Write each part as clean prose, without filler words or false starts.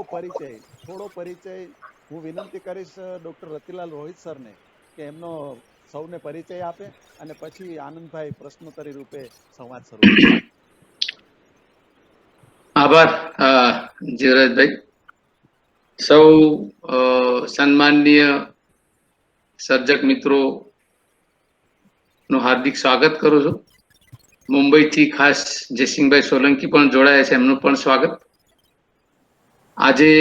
થોડો પરિચય હું વિનંતી કરીશ ડોક્ટર રતિલાલ રોહિત સરને કે એમનો સૌને પરિચય આપે અને પછી આનંદભાઈ પ્રશ્નોત્તરી રૂપે સંવાદ શરૂ કરે. આભાર જીવરાજભાઈ. સૌ સન્માનનીય સર્જક મિત્રો નું હાર્દિક સ્વાગત કરું છું. મુંબઈથી ખાસ જયસિંહભાઈ સોલંકી પણ જોડાયા છે, એમનું પણ સ્વાગત. આજે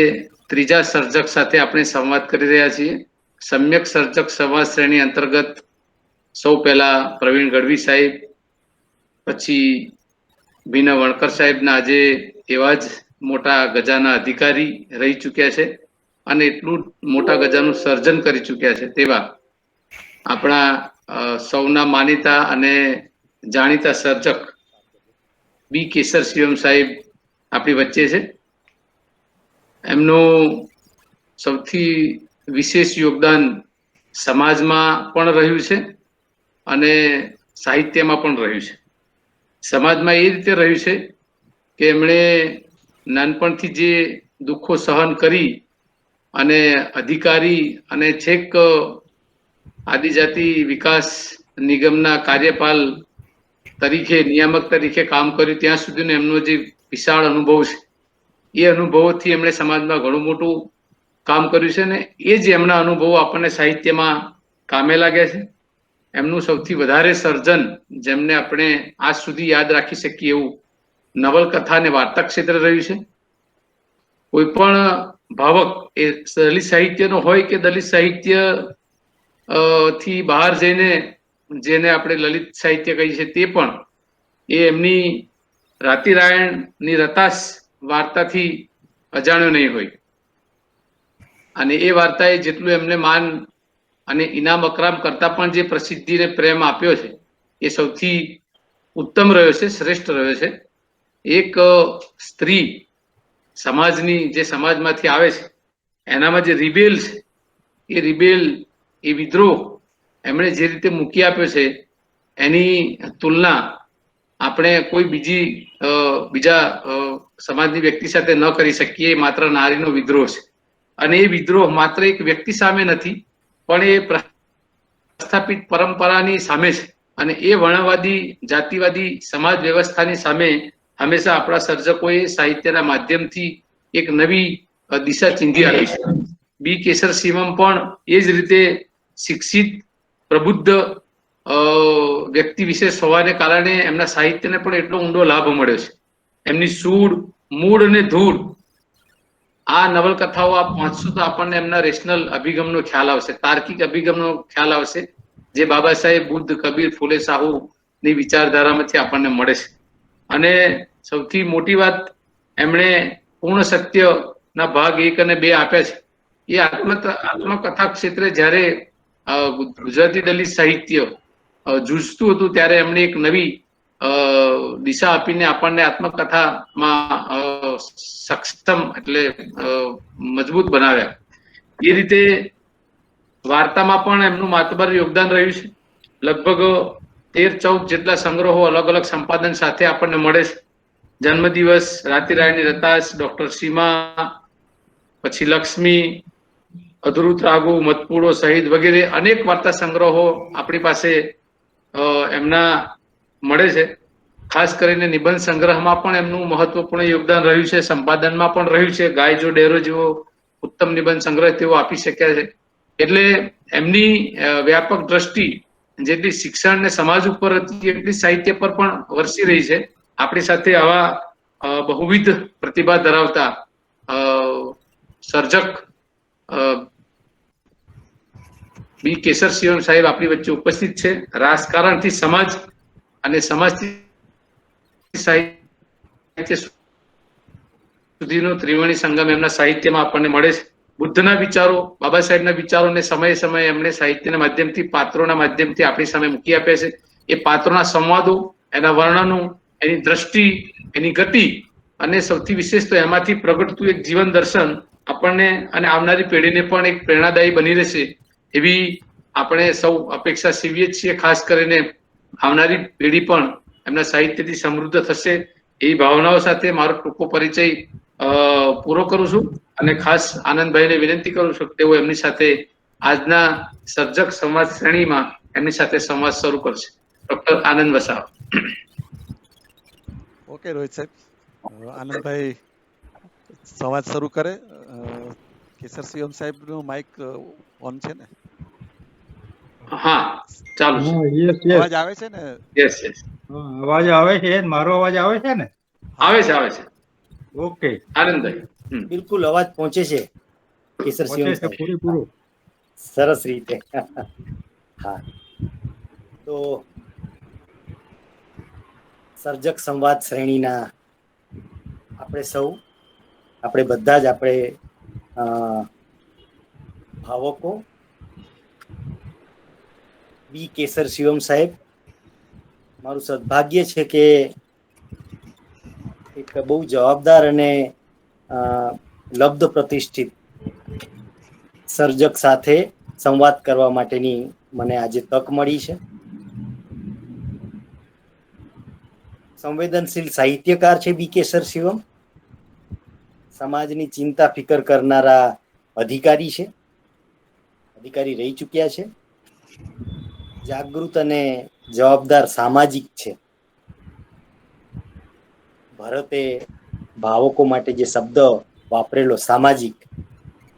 ત્રીજા સર્જક સાથે આપણે સંવાદ કરી રહ્યા છીએ. સમ્યક સર્જક સંવાદ શ્રેણી અંતર્ગત સૌ પહેલા પ્રવીણ ગઢવી સાહેબ, પછી ભીના વણકર સાહેબના આજે એવા જ મોટા ગજાના અધિકારી રહી ચૂક્યા છે અને એટલું મોટા ગજાનું સર્જન કરી ચૂક્યા છે તેવા આપણા સૌના માનીતા અને જાણીતા સર્જક બી કેસર શિવમ સાહેબ આપણી વચ્ચે છે. એમનું સૌથી વિશેષ યોગદાન સમાજમાં પણ રહ્યું છે અને સાહિત્યમાં પણ રહ્યું છે. સમાજમાં એ રીતે રહ્યું છે કે એમણે નાનપણથી જે દુઃખો સહન કરી અને અધિકારી અને છેક આદિજાતિ વિકાસ નિગમના કાર્યપાલ તરીકે, નિયામક તરીકે કામ કર્યું ત્યાં સુધીનો એમનો જે વિશાળ અનુભવ છે, એ અનુભવોથી એમણે સમાજમાં ઘણું મોટું કામ કર્યું છે ને એ જ એમના અનુભવો આપણને સાહિત્યમાં કામે લાગ્યા છે. એમનું સૌથી વધારે સર્જન જેમને આપણે આજ સુધી યાદ રાખી શકીએ એવું નવલકથા અને વાર્તા ક્ષેત્રે રહ્યું છે. કોઈ પણ ભાવક એ દલિત સાહિત્યનો હોય કે દલિત સાહિત્ય થી બહાર જઈને જેને આપણે લલિત સાહિત્ય કહીએ છીએ તે પણ એ એમની રાતિરાયણની રતાશ વાર્તાથી અજાણ્યો નહીં હોય. અને એ વાર્તાએ જેટલું એમને માન અને ઇનામ અકરામ કરતા પણ જે પ્રસિદ્ધિને પ્રેમ આપ્યો છે એ સૌથી ઉત્તમ રહ્યો છે, શ્રેષ્ઠ રહ્યો છે. એક સ્ત્રી સમાજની જે સમાજમાંથી આવે છે એનામાં જે રિબેલ છે એ રિબેલ, એ વિદ્રોહ એમણે જે રીતે મૂકી આપ્યો છે એની તુલના આપણે કોઈ બીજા સમાજની વ્યક્તિ સાથે ન કરી શકીએ. માત્ર નારીનો વિદ્રોહ છે અને એ વિદ્રોહ માત્ર એક વ્યક્તિ સામે નથી પણ એ પ્રસ્થાપિત પરંપરાની સામે છે અને એ વર્ણવાદી જાતિવાદી સમાજ વ્યવસ્થાની સામે હંમેશા આપણા સર્જકોએ સાહિત્યના માધ્યમથી એક નવી દિશા ચીંધી આપી છે. બી કેસર શિવમ પણ એ જ રીતે શિક્ષિત, પ્રબુદ્ધ વ્યક્તિ વિશેષ હોવાને કારણે એમના સાહિત્યને પણ એટલો ઊંડો લાભ મળ્યો છે. એમની સૂડ, મૂળ અને ધૂળ આ નવલકથાઓ આપ વાંચશો તો આપણને એમના રેશનલ અભિગમનો ખ્યાલ આવશે, તાર્કિક અભિગમનો ખ્યાલ આવશે, જે બાબા સાહેબ, બુદ્ધ, કબીર, ફૂલે સાહુ ની વિચારધારામાંથી આપણને મળે છે. અને સૌથી મોટી વાત, એમણે પૂર્ણ સત્યના ભાગ 1 અને 2 આપ્યા છે. એ આત્મકથા ક્ષેત્રે જ્યારે ગુજરાતી દલિત સાહિત્ય જૂજતું હતું ત્યારે એમણે એક નવી દિશા આપીને આપણને આત્મકથામાં સક્ષમ એટલે મજબૂત બનાવ્યા. એ રીતે વાર્તામાં પણ એમનું માતબર યોગદાન રહ્યું છે. લગભગ 13-14 જેટલા સંગ્રહો અલગ અલગ સંપાદન સાથે આપણને મળે છે. જન્મદિવસ, રાતિરાયણની રતાશ, ડોક્ટર સીમા, પછી લક્ષ્મી, અધૂરું ત્રાગુ, મતપૂડો સહિત વગેરે અનેક વાર્તા સંગ્રહો આપણી પાસે એમના મળે છે. ખાસ કરીને નિબંધ સંગ્રહમાં પણ એમનું મહત્વપૂર્ણ યોગદાન રહ્યું છે, સંપાદનમાં પણ રહ્યું છે. ગાય જો ડેરો જેવો ઉત્તમ નિબંધ સંગ્રહ તેઓ આપી શક્યા છે. એટલે એમની વ્યાપક દ્રષ્ટિ જેટલી શિક્ષણ અને સમાજ ઉપર હતી એટલી સાહિત્ય પર પણ વરસી રહી છે. આપણી સાથે આવા બહુવિધ પ્રતિભા ધરાવતા સર્જક બી કેસર શિવમ સાહેબ આપણી વચ્ચે ઉપસ્થિત છે. રાજકારણથી સમાજ અને સમાજથી સાહિત્ય સુધીનો ત્રિવેણી સંગમ એમના સાહિત્યમાં આપણને મળે છે. બુદ્ધના વિચારો, બાબા સાહેબના વિચારોને સમયે સમયે એમણે સાહિત્યના માધ્યમથી, પાત્રોના માધ્યમથી આપણી સામે મૂકી આપ્યા છે. એ પાત્રોના સંવાદો, એના વર્ણનો, એની દ્રષ્ટિ, એની ગતિ અને સૌથી વિશેષ તો એમાંથી પ્રગટતું એક જીવન દર્શન આપણને અને આવનારી પેઢીને પણ એક પ્રેરણાદાયી બની રહેશે એવી આપણે સૌ અપેક્ષા સેવીએ છીએ. ખાસ કરીને આવનારી પેઢી પણ એમના સાહિત્યથી સમૃદ્ધ થશે એવી ભાવનાઓ સાથે મારો ટૂંકો પરિચય પૂરો કરું છું અને ખાસ આનંદભાઈને વિનંતી કરું છું કે તેઓ એમની સાથે આજના સર્જક સંવાદ શ્રેણીમાં એમની સાથે સંવાદ શરૂ કરશે. ડોક્ટર આનંદ વસાવા. ઓકે રોહિત સાહેબ, આનંદભાઈ સંવાદ શરૂ કરે. કેસર શિવમ સાહેબનું માઇક ઓન છે ને? હા, ચાલુ છે. યસ યસ અવાજ આવે છે ને? યસ યસ, અવાજ આવે છે, મારો અવાજ આવે છે ને? આવે છે, આવે છે. ઓકે, આનંદભાઈ. બિલકુલ અવાજ પહોંચે છે કેસર પહોંચે શિવમ છે સાહેબ, પૂરેપૂરું. સરસ રીતે. હા, તો સર્જક સંવાદ શ્રેણીના આપણે બધા જ ભાવકો બી કેસર શિવમ સાહેબ, મારું સદભાગ્ય છે કે એક બહુ જવાબદાર અને લબ્ધ પ્રતિષ્ઠિત સર્જક સાથે સંવાદ કરવા માટેની મને આજે તક મળી છે. સંવેદનશીલ સાહિત્યકાર છે બી કેસર શિવમ, સમાજની ચિંતા ફિકર કરનારા અધિકારી રહી ચૂક્યા છે, જાગૃત અને જવાબદાર સામાજિક છે. ભરતે ભાવકો માટે જે શબ્દ વાપરેલો સામાજિક,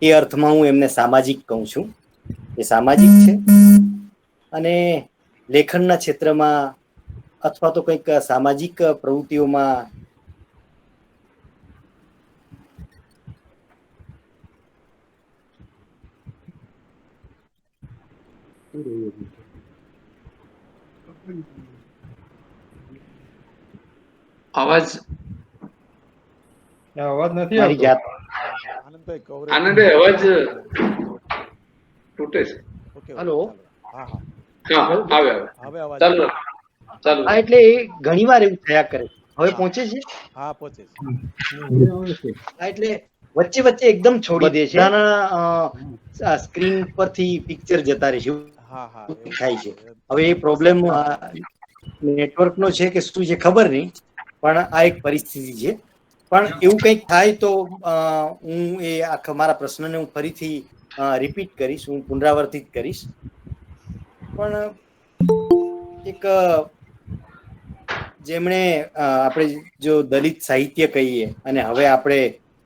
એ અર્થમાં હું એમને સામાજિક કહું છું. એ સામાજિક છે અને લેખનના ક્ષેત્રમાં અથવા તો કંઈક સામાજિક પ્રવૃત્તિઓમાં અવાજ અવાજ નથી મારી આવતો. જાત આનંદભાઈ કવરેજ. આનંદભાઈ અવાજ તૂટે છે. Okay, hello. હા હા, હા, આવે આવે. હવે અવાજ ચાલો આવે. ચાલો. હા, એટલે એ ઘણીવાર એવું થયા કરે. હવે પહોંચે છે. હા, પહોંચે છે. હા, એટલે વચ્ચે વચ્ચે એકદમ છોડી દે છે. બધાના સ્ક્રીન પરથી પિક્ચર જતા રહે છે, હા હા, એવું એવું થાય છે. છે. હવે એ પ્રોબ્લેમ નેટવર્કનો છે કે શું છે ખબર નહીં, પણ આ એક પરિસ્થિતિ છે. પણ એવું કંઈક થાય તો હું એ આખા મારા પ્રશ્નને હું ફરીથી રિપીટ કરીશ, હું પુનરાવર્તિત કરીશ. પણ એક જેમણે આપણે જો દલિત સાહિત્ય કહીએ અને હવે આપણે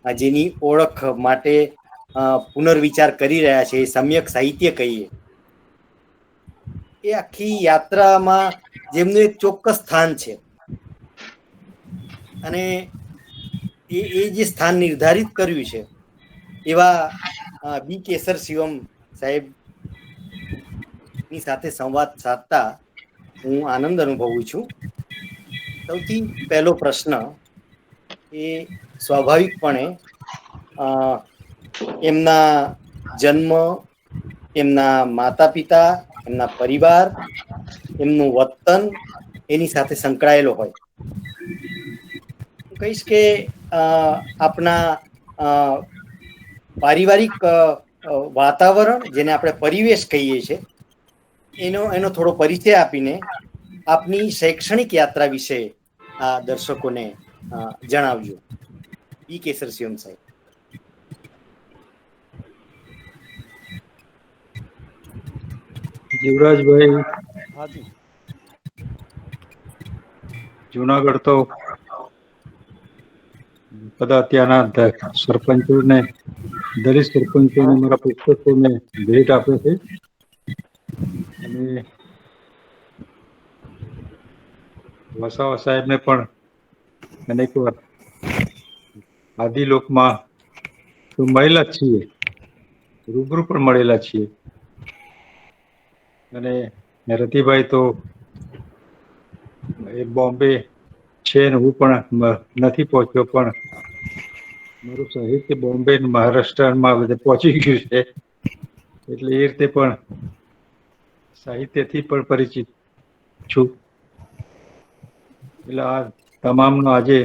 જેની ઓળખ માટે પુનર્વિચાર કરી રહ્યા છે એ સમ્યક સાહિત્ય કહીએ, એ આખી યાત્રામાં જેમનું એક ચોક્કસ સ્થાન છે અને એ જે સ્થાન નિર્ધારિત કર્યું છે એવા બી કેસર શિવમ સાહેબ ની સાથે સંવાદ સાધતા હું આનંદ અનુભવું છું. સૌથી પહેલો પ્રશ્ન એ સ્વાભાવિકપણે એમના જન્મ, એમના માતા પિતા, એમના પરિવાર, એમનું વતન એની સાથે સંકળાયેલો હોય. હું કહીશ કે આપણા પારિવારિક વાતાવરણ, જેને આપણે પરિવેશ કહીએ છીએ, એનો થોડો પરિચય આપીને આપની શૈક્ષણિક યાત્રા વિશે આ દર્શકોને જણાવજો. બી કેસર શિવમ સાહેબ. જીવરાજભાઈ, હાજી. જુનાગઢ તો બધા ત્યાંના સરપંચોને, દલિત સરપંચોને મારા પુસ્તકોને ભેટ આપે છે અને વસાવા સાહેબને પણ અનેક વાર આદિલોકમાં તો મળેલા જ છીએ, રૂબરૂ પણ મળેલા છીએ. અને રતિભાઈ તો એ બોમ્બે છે ને હું પણ નથી પહોંચ્યો, પણ મારું સાહિત્ય બોમ્બે મહારાષ્ટ્રમાં બધે પહોંચી ગયું છે, એટલે એ રીતે પણ સાહિત્યથી પણ પરિચિત છું. એટલે આ તમામનો આજે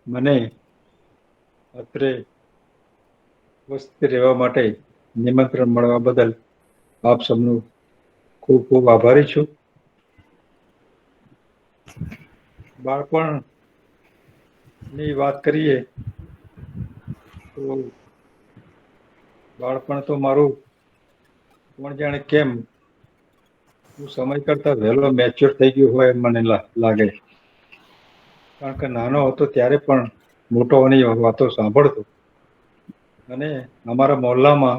મને અત્રે વસ્તી રહેવા માટે નિમંત્રણ મળવા બદલ આપ સૌનો ખૂબ ખૂબ આભારી છું. બાળપણની વાત કરીએ તો બાળપણ તો મારું કોણ જાણે કેમ હું સમય કરતા વહેલો મેચ્યોર થઈ ગયો હોય એમ મને લાગે. કારણ કે નાનો હતો ત્યારે પણ મોટોની વાતો સાંભળતો. અને અમારા મોહલ્લામાં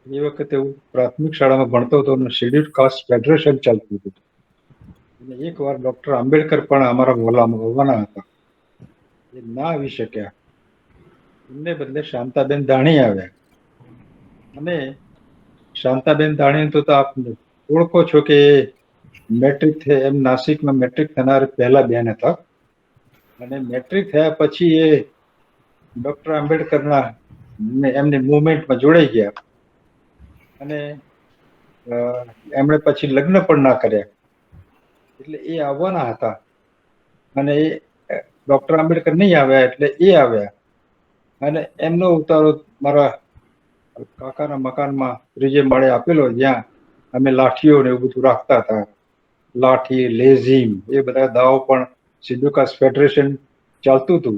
એ વખતે હું પ્રાથમિક શાળામાં ભણતો હતો અને શેડ્યુલ કાસ્ટ ફેડરેશન ચાલતું હતું. અને એકવાર ડોક્ટર આંબેડકર પણ અમારા મોહલ્લામાં આવવાના હતા. એ ના આવી શક્યા. એમને બદલે શાંતાબેન દાણી આવ્યા. અને શાંતાબેન દાણી તો આપ ઓળખો છો કે મેટ્રિક એમ નાસિકમાં મેટ્રિક થનાર પહેલા બેન હતા. અને મેટ્રિક થયા પછી એ ડોક્ટર આંબેડકરના એમની મુવમેન્ટમાં જોડાઈ ગયા. અને એમણે પછી લગ્ન પણ ના કર્યા. એટલે એ આવવાના હતા. અને એ ડોક્ટર આંબેડકર નહીં આવ્યા એટલે એ આવ્યા. અને એમનો ઉતારો મારા કાકાના મકાનમાં ત્રીજે માળે આપેલો, જ્યાં અમે લાઠીઓ ને એવું બધું રાખતા હતા. લાઠી, લેઝીમ એ બધા દાવો પણ શેડ્યુલ કાસ્ટ ફેડરેશન ચાલતું હતું.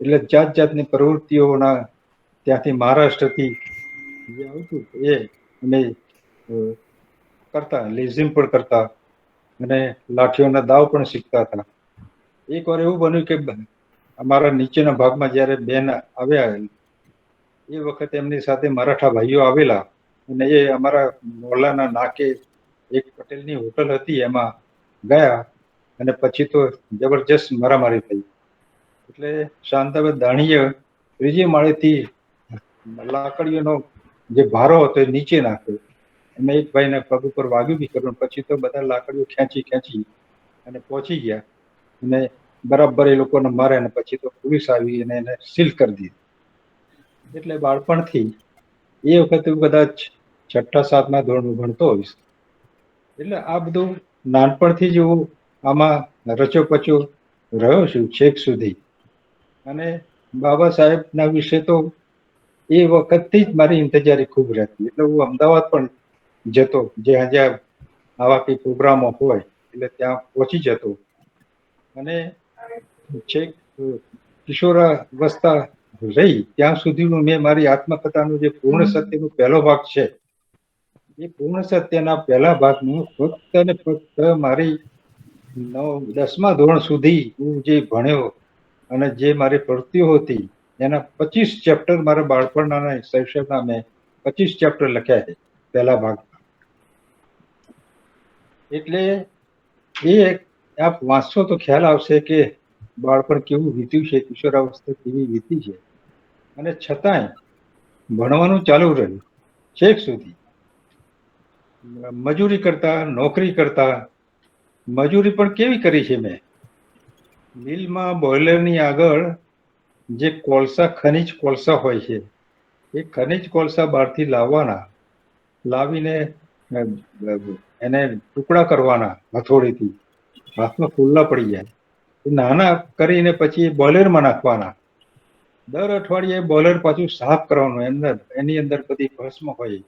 એટલે જાત જાતની પ્રવૃત્તિઓના ત્યાંથી મહારાષ્ટ્રથી જે આવતું એ અમે કરતા, લેઝીમ પણ કરતા અને લાઠીઓના દાવ પણ શીખતા હતા. એકવાર એવું બન્યું કે અમારા નીચેના ભાગમાં જ્યારે બેન આવ્યા એ વખતે એમની સાથે મરાઠા ભાઈઓ આવેલા. અને એ અમારા મોહલ્લાના નાકે એક પટેલની હોટલ હતી એમાં ગયા. અને પછી તો જબરજસ્ત મારામારી થઈ. એટલે શાંતાબેન દાણીએ ત્રીજી માળેથી લાકડીઓનો જે ભારો હતો એ નીચે નાખ્યો. એમાં એક ભાઈના પગ ઉપર વાગ્યું બી કર્યું. પછી તો બધા લાકડીઓ ખેંચી અને પહોંચી ગયા. અને બરાબર એ લોકોને મારે અને પછી તો પોલીસ આવી અને એને સીલ કરી દીધી. એટલે બાળપણથી એ વખતે કદાચ 6ઠા-7મા ધોરણમાં ભણતો હોઈશ. એટલે આ બધું નાનપણથી જ હું આમાં રચો-પચો રહ્યો છું છેક સુધી. અને બાબા સાહેબના વિશે તો એ વખતથી જ મારી ઇંતજારી ખૂબ રહેતી. એટલે હું અમદાવાદ પણ જતો, જ્યાં આવા કઈ પ્રોગ્રામો હોય એટલે ત્યાં પહોંચી જતો. અને છેક કિશોરાવસ્થા રહી ત્યાં સુધીનું મેં મારી આત્મકથાનું જે પૂર્ણ સત્યનો પહેલો ભાગ છે, એ પૂર્ણ સત્યના પહેલા ભાગમાં ફક્ત ને ફક્ત મારી 10મા ધોરણ સુધી હું જે ભણ્યો અને જે મારી પ્રવૃત્તિઓ હતી એના 25 ચેપ્ટર મારા બાળપણના શૈશવના મેં 25 ચેપ્ટર લખ્યા છે પહેલા ભાગમાં. એટલે એ આપ વાંચશો તો ખ્યાલ આવશે કે બાળપણ કેવું વીત્યું છે, કિશોરાવસ્થા કેવી વીતી છે. અને છતાંય ભણવાનું ચાલુ રહ્યું છેક સુધી. મજૂરી કરતા, નોકરી કરતા. મજૂરી પણ કેવી કરી છે મેં. મિલમાં બોઇલરની આગળ જે ખનિજ કોલસા હોય છે, એ ખનિજ કોલસા બહારથી લાવીને એને ટુકડા કરવાના હથોડીથી. હાથમાં ફૂલ્લા પડી જાય. નાના કરીને પછી બોઇલરમાં નાખવાના. દર અઠવાડિયે બોઇલર પાછું સાફ કરવાનું. એની અંદર બધી ભસ્મ હોય.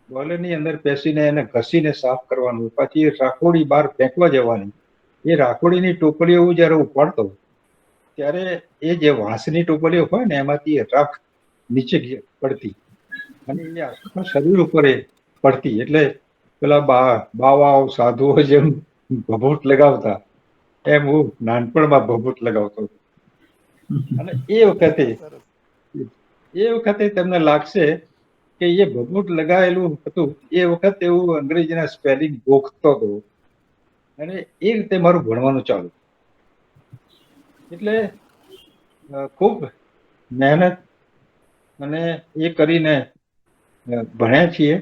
બોઇલરની અંદર બેસીને એને ઘસીને સાફ કરવાનું. પછી રાખોડી બહાર ફેંકવા જવાની. એ રાખોડીની ટોપલીઓ હું જયારે ઉપાડતો ત્યારે એ જે વાંસની ટોપલીઓ હોય ને એમાંથી રાખ નીચે પડતી અને એ આખા શરીર ઉપર પડતી. એટલે પેલા બાવાઓ સાધુઓ જેમ ભભૂત લગાવતા એમ હું નાનપણમાં ભભૂત લગાવતો. અને એ વખતે તમને લાગશે કે એ ભભૂત લગાવેલું હતું એ વખતે હું અંગ્રેજીના સ્પેલિંગ ગોખતો હતો. અને એ રીતે મારું ભણવાનું ચાલુ. એટલે ખૂબ મહેનત અને એ કરીને ભણ્યા છીએ.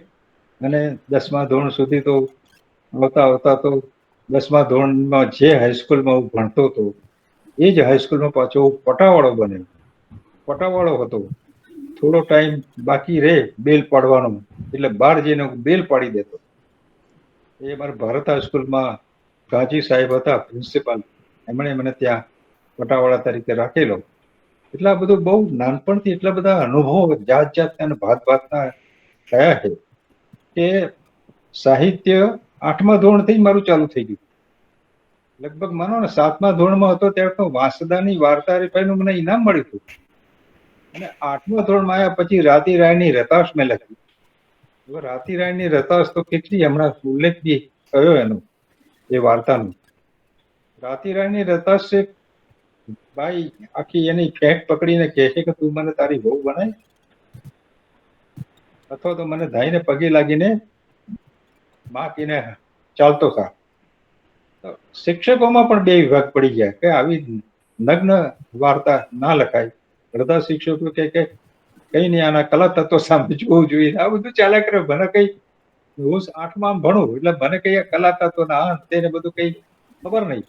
અને 10મા ધોરણ સુધી તો આવતા તો 10મા ધોરણમાં જે હાઈસ્કૂલમાં હું ભણતો હતો એ જ હાઈસ્કૂલમાં પાછો પટાવાળો બન્યો. પટાવાળો હતો. થોડો ટાઈમ બાકી રહે બેલ પાડવાનો એટલે બહાર જઈને બેલ પાડી દેતો. એ મારા ભારત હાઈસ્કૂલમાં ગાંધી સાહેબ હતા પ્રિન્સિપાલ, એમણે મને ત્યાં પટાવાળા તરીકે રાખેલો. એટલે આ બધું બહુ નાનપણથી એટલા બધા અનુભવો જાતના અને ભાતના થયા છે કે સાહિત્ય 8મા ધોરણથી જ મારું ચાલુ થઈ ગયું. લગભગ માનો ને 7મા ધોરણમાં હતો ત્યારે તો વાંસદાની વાર્તા હરીફાઈનું મને ઇનામ મળ્યું હતું. અને 8મા ધોરણમાં આવ્યા પછી રાતી રાયની રતાશ મેં લખી. હવે રાતી રાયની રતાશ તો કેટલી હમણાં ઉલ્લેખ બી કયો એનો એ વાર્તાનો. રાતી રાયની રતાશ છે ભાઈ, આખી એની ફેંક પકડીને કહે છે કે તું મને તારી વહુ બનાય, અથવા તો મને ધાઈને પગે લાગીને માં કીને ચાલતો થા. શિક્ષકોમાં પણ બે વિભાગ પડી ગયા કે આવી નગ્ન વાર્તા ના લખાય. બધા શિક્ષકો કે કઈ નહીં, આના કલા તત્વો સામે જોવું જોઈએ. આ બધું ચાલ્યા કરે. મને કઈ, હું 8માં ભણું એટલે મને કઈ કલા તત્વો ના તેને બધું કઈ ખબર નહીં.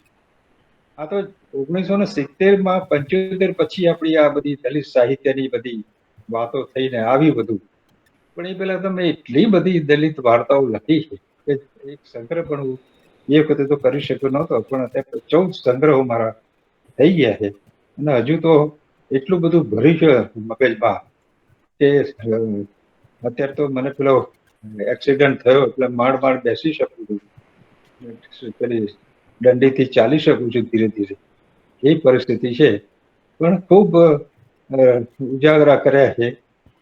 આ તો 1970માં 75 પછી આપણી આ બધી દલિત સાહિત્યની બધી વાતો થઈને આવી બધું. પણ એ પેલા તમે એટલી બધી દલિત વાર્તાઓ લખી છે કે એક સંગ્રહ પણ એ વખતે તો કરી શક્યો નહોતો, પણ અત્યારે 14 સંગ્રહો મારા થઈ ગયા છે. અને હજુ તો એટલું બધું ભર્યું છે મગજમાં કે અત્યારે તો મને પેલો એક્સિડન્ટ થયો એટલે માંડ બેસી શકું છું, પેલી દંડીથી ચાલી શકું છું ધીરે ધીરે, એ પરિસ્થિતિ છે. પણ ખૂબ ઉજાગરા કર્યા છે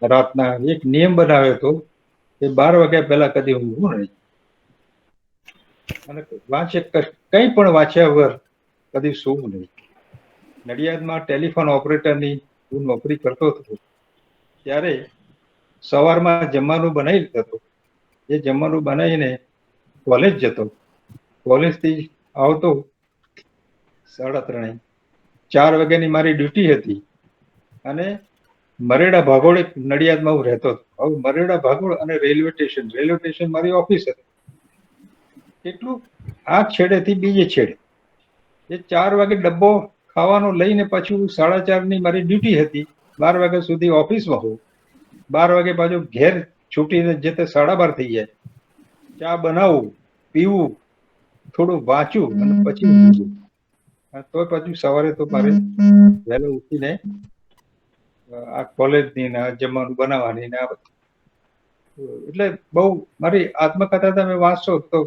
રાતના. એક નિયમ બનાવ્યો હતો કે 12 વાગ્યા પહેલા કદી ઊંઘવું નહીં, અને કંઈ પણ વાંચ્યા વગર કદી સૂવું નહીં. નડિયાદમાં ટેલિફોન ઓપરેટરની હું નોકરી કરતો હતો ત્યારે સવારમાં જમવાનું બનાવી લીધો હતો. એ જમવાનું બનાવીને કોલેજ જતો. કોલેજથી આવતો 3:30. 4 વાગ્યાની મારી ડ્યુટી હતી અને મરેડા ભાગોળ નડિયાદમાં હું રહેતો હતો. હવે મરેડા ભાગોળ અને રેલવે સ્ટેશન મારી ઓફિસ હતી. કેટલું આ છેડેથી બીજે છેડે. એ 4 વાગે ડબ્બો ખાવાનો લઈને પાછું 4:30ની મારી ડ્યુટી હતી. 12 વાગ્યા સુધી ઓફિસમાં હોઉં. 12 વાગે પાછું ઘેર છૂટીને જતે 12:30 થઈ જાય. ચા બનાવવું, પીવું, થોડું વાંચું અને પછી ઊંઘવું. તો પાછું સવારે તો મારે વહેલો ઉઠીને આ કોલેજની ને જમવાનું બનાવવાની ને આ બધું. એટલે બહુ મારી આત્મકથા તમે વાંચશો તો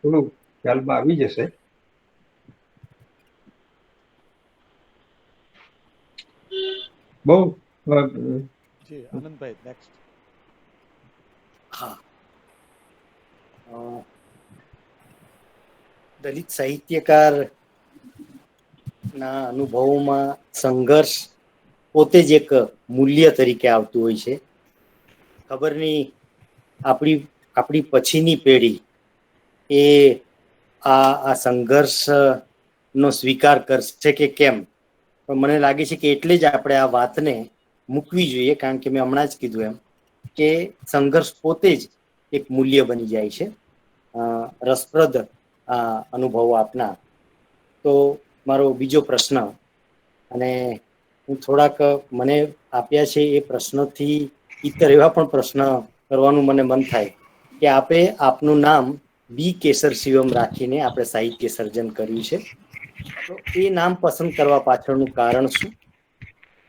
થોડું ખ્યાલમાં આવી જશે. બહુ જી આનંદભાઈ નેક્સ્ટ. હા, દલિત સાહિત્યકાર ના અનુભવોમાં સંઘર્ષ પોતે જ એક મૂલ્ય તરીકે આવતું હોય છે. ખબર નહીં આપણી પછીની પેઢી એ આ સંઘર્ષનો સ્વીકાર કરશે કે કેમ, પણ મને લાગે છે કે એટલે જ આપણે આ વાતને મૂકવી જોઈએ, કારણ કે મેં હમણાં જ કીધું એમ કે સંઘર્ષ પોતે જ એક મૂલ્ય બની જાય છે. રસપ્રદ અનુભવો આપના. તો મારો બીજો પ્રશ્ન, અને હું થોડાક મને આપ્યા છે એ પ્રશ્નોથી ઇતર એવા પણ પ્રશ્ન કરવાનું મને મન થાય કે આપે આપનું નામ બી કેસર શિવમ રાખીને આપણે સાહિત્ય સર્જન કર્યું છે. તો એ નામ પસંદ કરવા પાછળનું કારણ શું?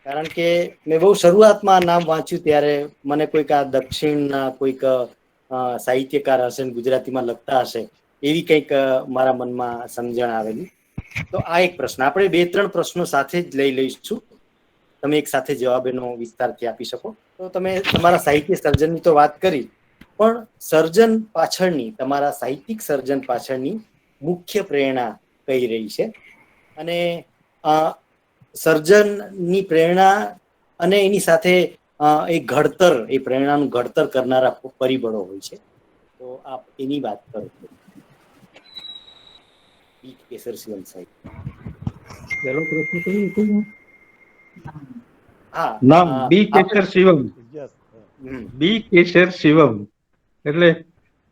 કારણ કે મેં બહુ શરૂઆતમાં આ નામ વાંચ્યું ત્યારે મને કોઈક આ દક્ષિણના કોઈક સાહિત્યકાર હશે ને ગુજરાતીમાં લખતા હશે એવી કંઈક મારા મનમાં સમજણ આવેલી. તો આ એક પ્રશ્ન. આપણે 2-3 પ્રશ્નો સાથે જ લઈ લઈશું, તમે એક સાથે જવાબ એનો વિસ્તારથી આપી શકો. તો તમે તમારા સાહિત્ય સર્જનની તો વાત કરી, પણ સર્જન પાછળની, તમારા સાહિત્યિક સર્જન પાછળની મુખ્ય પ્રેરણા કઈ રહી છે? અને સર્જનની પ્રેરણા અને એની સાથે એક ઘડતર, એ પ્રેરણાનું ઘડતર કરનારા પરિબળો હોય છે, તો આપ એની વાત કરો. બી કેસર શિવમ સાહેબ. પહેલો પ્રશ્ન કયો હતો? હા, નામ બી કેસર શિવમ. યસ. બી કેસર શિવમ એટલે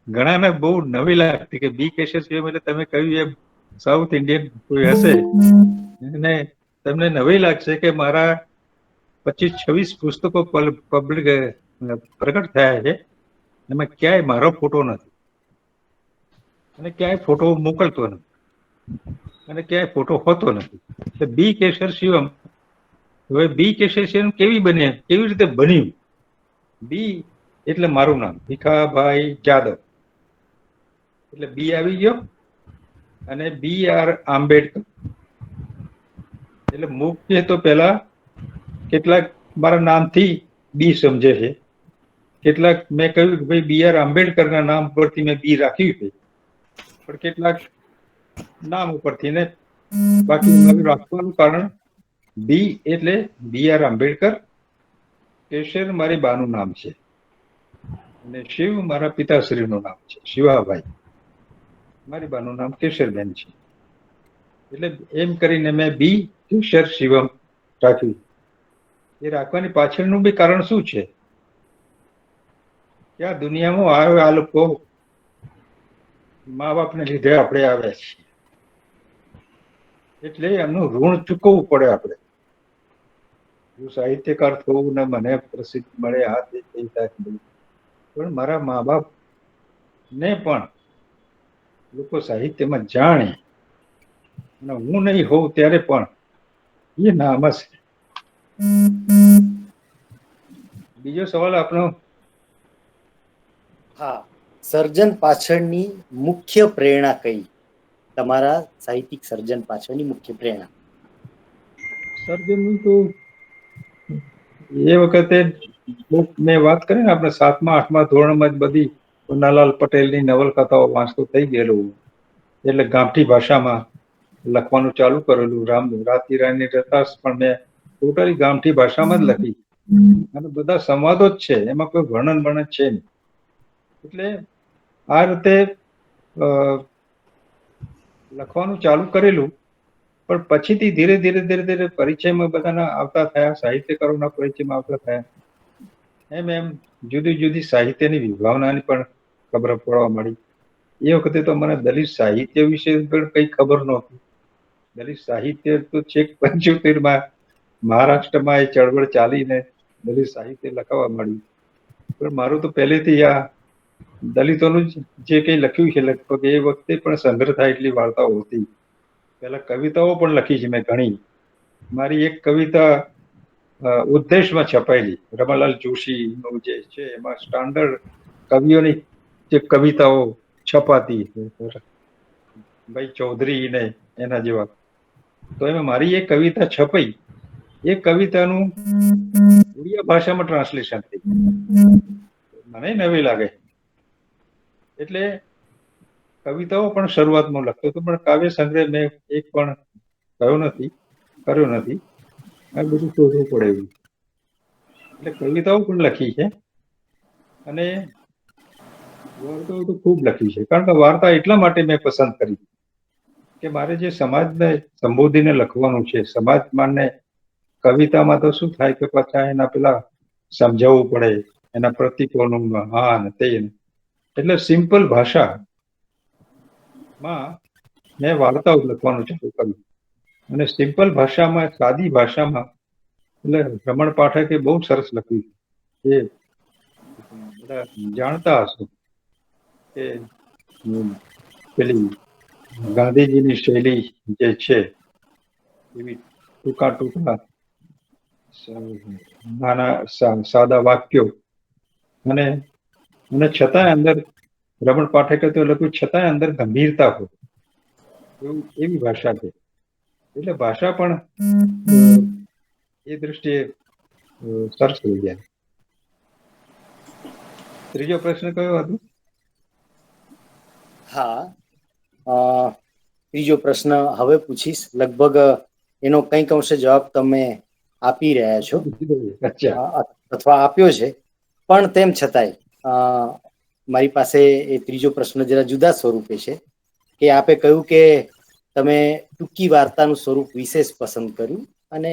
ઘણાને બહુ નવી લાગતી કે બી કેસર શિવમ એટલે તમે કહ્યું એમ સાઉથ ઇન્ડિયન કોઈ હશે અને તમને નવી લાગશે કે મારા 25-26 પુસ્તકો પબ્લિક પ્રગટ થયા છે, એમાં ક્યાંય મારો ફોટો નથી અને ક્યાંય ફોટો મોકલતો નથી અને ક્યાંય ફોટો હોતો નથી. બી કેસર શિવમ. હવે બી કેસર શિવમ કેવી રીતે બન્યું? બી એટલે મારું નામ ભીખાભાઈ જાદવ, એટલે બી આવી ગયો અને BR આંબેડકર. એટલે મુખ્ય તો પેલા કેટલાક મારા નામથી બી સમજે છે. કેટલાક મેં કહ્યું કે ભાઈ BR આંબેડકરના નામ પરથી મેં બી રાખ્યું છે, પણ કેટલાક નામ ઉપરથી ને બાકી મારું રાખવાનું કારણ બી એટલે BR આંબેડકર. કેશર મારી બાનું નામ છે અને શિવ મારા પિતાશ્રીનું નામ છે, શિવાભાઈ. મારી બાનું નામ કેશરબેન છે, એટલે એમ કરીને મેં બી કેશર શિવમ રાખ્યું. એ રાખવાની પાછળનું બી કારણ શું છે કે આ દુનિયામાં આવે આ લોકો મા બાપને લીધે આપણે આવ્યા છીએ, એટલે એમનું ઋણ ચૂકવવું પડે આપણે. જો સાહિત્યકાર થવું ને મને પ્રસિદ્ધ મળે આ તે કઈ થાય નહીં, પણ મારા મા બાપ ને પણ લોકો સાહિત્યમાં જાણે અને હું નહીં હોઉં ત્યારે પણ એ નામ હશે. બીજો સવાલ આપનો. હા, સર્જન પાછળની મુખ્ય પ્રેરણા કઈ? તમારા સાહિત્યિક સર્જન પાછળની મુખ્ય પ્રેરણા? સર્જનનું તો એ વખતે મેં વાત કરી ને, આપણે 7મા 8મા ધોરણમાં જ બધી પન્નાલાલ પટેલની નવલકથાઓ વાંચતો થઈ ગયેલું, એટલે ગામઠી ભાષામાં લખવાનું ચાલુ કરેલું. રાતી રાની રતાસ પણ મેં ટોટલી ગામઠી ભાષામાં જ લખી, અને બધા સંવાદો જ છે, એમાં કોઈ વર્ણન છે નહીં. એટલે આ રીતે લખવાનું ચાલુ કરેલું, પણ પછીથી ધીરે ધીરે પરિચયમાં બધાના આવતા થયા, સાહિત્યકારોના પરિચયમાં આવતા થયા, એમ જુદી જુદી સાહિત્યની વિભાવનાની પણ ખબર પડવા મળી. એ વખતે તો મને દલિત સાહિત્ય વિશે પણ કઈ ખબર નહોતી. દલિત સાહિત્ય તો છેક 75માં મહારાષ્ટ્રમાં એ ચળવળ ચાલીને દલિત સાહિત્ય લખાવા મળ્યું. પણ મારું તો પહેલેથી આ દલિતોનું જે કંઈ લખ્યું છે, લગભગ એ વખતે પણ સંગ્રહ થાય એટલી વાર્તાઓ હતી. પહેલા કવિતાઓ પણ લખી છે મેં ઘણી. મારી એક કવિતા ઉદ્દેશમાં છપાયેલી, રમાલાલ જોશીનું જે છે એમાં સ્ટાન્ડર્ડ કવિઓની જે કવિતાઓ છપાતી, ભાઈ ચૌધરી ને એના જેવા, તો એમાં મારી એક કવિતા છપાઈ. એ કવિતાનું ઉડિયા ભાષામાં ટ્રાન્સલેશન થઈ, મને નવી લાગે. એટલે કવિતાઓ પણ શરૂઆતમાં લખતો હતો, પણ કાવ્ય સંગ્રહ મેં એક પણ કર્યો નથી. આ બધું શોધવું પડે એવું. એટલે કવિતાઓ પણ લખી છે અને વાર્તાઓ તો ખૂબ લખી છે. કારણ કે વાર્તા એટલા માટે મેં પસંદ કરી કે મારે જે સમાજને સંબોધીને લખવાનું છે, સમાજને કવિતામાં તો શું થાય કે પાછા એના પેલા સમજાવવું પડે, એના પ્રતિકોનું હા ને તે. એટલે સિમ્પલ ભાષામાં મેં વાર્તાઓ લખવાનું ચાલુ કર્યું, અને સિમ્પલ ભાષામાં, સાદી ભાષામાં. એટલે રમણ પાઠકે બહુ સરસ લખ્યું, એ બધા જાણતા હશો કે પેલી ગાંધીજીની શૈલી જે છે એવી ટૂંકા નાના સાદા વાક્યો, અને છતાંય અંદર રમણ પાઠકે તો લખ્યું છતાંય અંદર ગંભીરતા હોય એવી ભાષા છે. એટલે ભાષા પણ એ દ્રષ્ટિએ સરસ થઈ જાય. ત્રીજો પ્રશ્ન કયો હતો? હા, ત્રીજો પ્રશ્ન હવે પૂછીશ. લગભગ એનો કંઈક અંશે જવાબ તમે આપી રહ્યા છો અથવા આપ્યો છે, પણ તેમ છતાંય મારી પાસે એ ત્રીજો પ્રશ્ન જરા જુદા સ્વરૂપે છે. કે આપે કહ્યું કે તમે ટૂંકી વાર્તાનું સ્વરૂપ વિશેષ પસંદ કર્યું, અને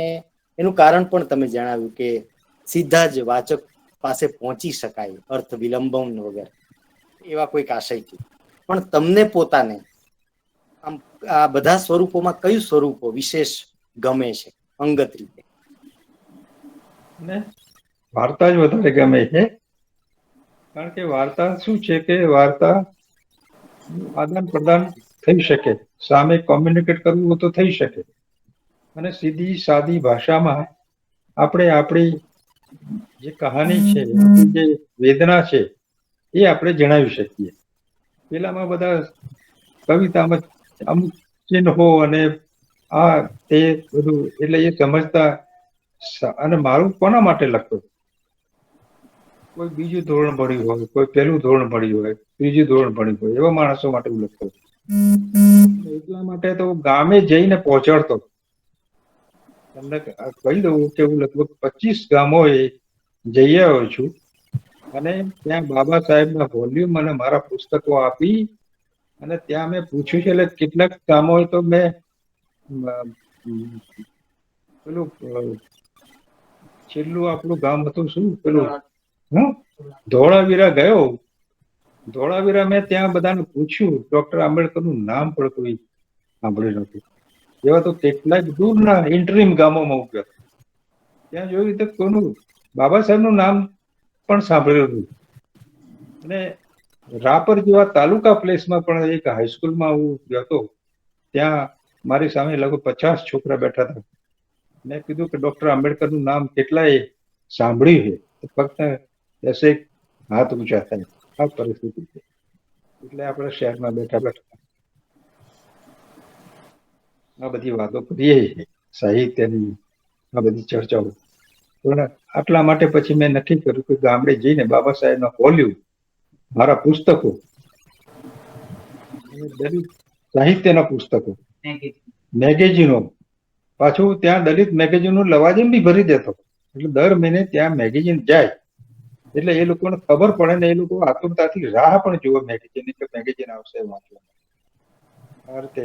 એનું કારણ પણ તમે જણાવ્યું કે સીધા જ વાચક પાસે પહોંચી શકાય અર્થ વિલંબન વગર, એવા કોઈક આશયથી. પણ તમને પોતાને આમ આ બધા સ્વરૂપોમાં કયું સ્વરૂપો વિશેષ ગમે છે અંગત રીતે? વાર્તા જ વધારે ગમે છે. કારણ કે વાર્તા શું છે કે વાર્તા આદાન પ્રદાન થઈ શકે, સામે કોમ્યુનિકેટ કરવું તો થઈ શકે, અને સીધી સાદી ભાષામાં આપણે આપણી જે કહાની છે, આપણી જે વેદના છે એ આપણે જણાવી શકીએ. પેલામાં બધા કવિતામાં અમુક ચિહ્નો અને આ તે બધું, એટલે એ સમજતા અને મારું કોના માટે લખતો? કોઈ બીજું ધોરણ ભણ્યું હોય, કોઈ પહેલું ધોરણ ભણ્યું હોય, ત્રીજું ધોરણ ભણ્યું હોય, એવા માણસો માટે હું લખતો. એટલા માટે તો ગામે જઈને પહોંચાડતો. તમને કહી દઉં કે હું લગભગ 25 ગામોએ જઈ આવ્યો છું અને ત્યાં બાબા સાહેબના વોલ્યુમ અને મારા પુસ્તકો આપી અને ત્યાં મેં પૂછ્યું છે. એટલે કેટલાક ગામોએ તો મેં પેલું છેલ્લું આપણું ગામ હતું શું પેલું ધોળાવીરા ગયો. ધોળાવીરા મેં ત્યાં બધાને પૂછ્યું, ડોક્ટર આંબેડકરનું નામ પણ કોઈ સાંભળ્યું નતું. એવા તો કેટલાક દૂરના ઇન્ટરીમ ગામોમાં ઉગ્યો. ત્યાં જોયું તો કોનું બાબા સાહેબનું નામ પણ સાંભળ્યું હતું. અને રાપર જેવા તાલુકા પ્લેસમાં પણ એક હાઈસ્કૂલમાં હું ગયો હતો. ત્યાં મારી સામે લગભગ 50 છોકરા બેઠા હતા. મેં કીધું કે ડોક્ટર આંબેડકરનું નામ કેટલાય સાંભળ્યું છે, ફક્ત 10 હાથ ઊંચા થાય. આ પરિસ્થિતિ છે. એટલે આપણે શહેરમાં બેઠા બેઠા આ બધી વાતો કરીએ છીએ, સાહિત્યની આ બધી ચર્ચાઓ. પણ આટલા માટે પછી મેં નક્કી કર્યું કે ગામડે જઈને બાબા સાહેબના વોલ્યુમ, મારા પુસ્તકો, દલિત સાહિત્યના પુસ્તકો, મેગેઝિનો, પાછું ત્યાં દલિત મેગેઝિનનું લવાજમ બી ભરી દેતો. એટલે દર મહિને ત્યાં મેગેઝિન જાય એટલે એ લોકોને ખબર પડે ને એ લોકો આતુરતાથી રાહ પણ જુએ મેગેઝિન કે મેગેઝિન આવશે વાંચવા. આ રીતે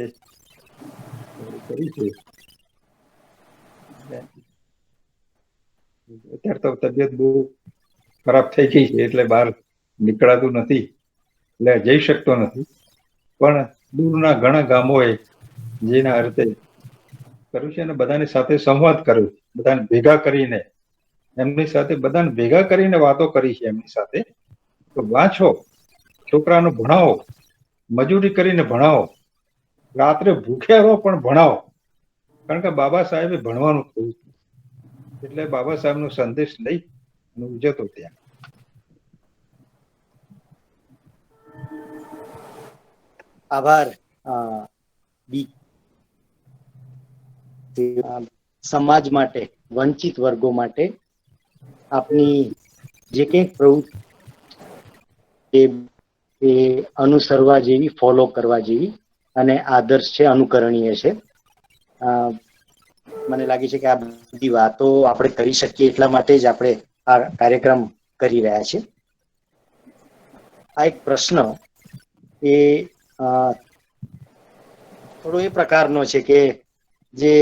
કરી છે. અત્યારે તો તબિયત બહુ ખરાબ થઈ ગઈ છે એટલે બહાર નીકળાતું નથી, એટલે જઈ શકતો નથી. પણ દૂરના ઘણા ગામોએ જઈને આ રીતે કર્યું છે અને બધાની સાથે સંવાદ કર્યો, બધાને ભેગા કરીને, એમની સાથે બધાને ભેગા કરીને વાતો કરી છે એમની સાથે. તો વાંચો, છોકરાને ભણાવો, મજૂરી કરીને ભણાવો, રાત્રે ભૂખ્યા રહો પણ ભણાવો. કારણ કે બાબા સાહેબે ભણવાનું કહ્યું. એટલે બાબા સાહેબનો સંદેશ લઈ અને હું જતો ત્યાં. આભાર. સમાજ માટે, વંચિત વર્ગો માટે આપની જે કંઈક પ્રવૃત્તિ એ અનુસરવા જેવી, ફોલો કરવા જેવી અને આદર્શ છે, અનુકરણીય છે. મને લાગે છે કે આ બધી વાતો આપણે કરી શકીએ એટલા માટે જ આપણે આ કાર્યક્રમ કરી રહ્યા છીએ. આ એક પ્રશ્ન એ થોડો એ પ્રકારનો છે કે જે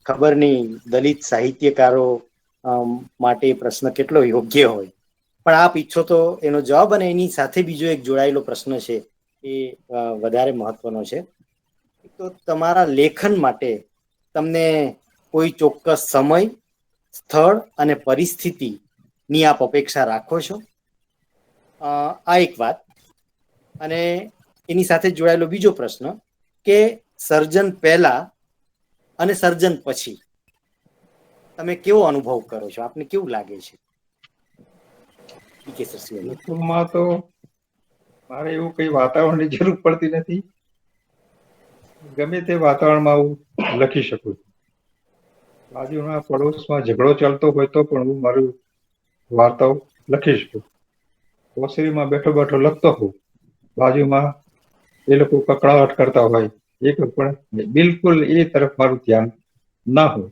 ખબર નહીં દલિત સાહિત્યકારો માટે પ્રશ્ન કેટલો યોગ્ય હોય, પણ આપ ઈચ્છો તો એનો જવાબ અને એની સાથે બીજો એક જોડાયેલો પ્રશ્ન છે એ વધારે મહત્વનો છે. તો તમારા લેખન માટે તમને કોઈ ચોક્કસ સમય, સ્થળ અને પરિસ્થિતિની આપ અપેક્ષા રાખો છો? આ એક વાત. અને એની સાથે જોડાયેલો બીજો પ્રશ્ન કે સર્જન પહેલા અને સર્જન પછી તમે કેવો અનુભવ કરો છો? આપને કેવું લાગે છે? લખવામાં તો મારે એવું કઈ વાતાવરણની જરૂર પડતી નથી. ગમે તે વાતાવરણમાં હું લખી શકું. બાજુના પડોશમાં ઝઘડો ચાલતો હોય તો પણ હું મારું વાર્તાઓ લખી શકું. ઓસરીમાં બેઠો બેઠો લખતો હોઉં, બાજુમાં એ લોકો કકડાટ કરતા હોય, એક પણ બિલકુલ એ તરફ મારું ધ્યાન ના હોય.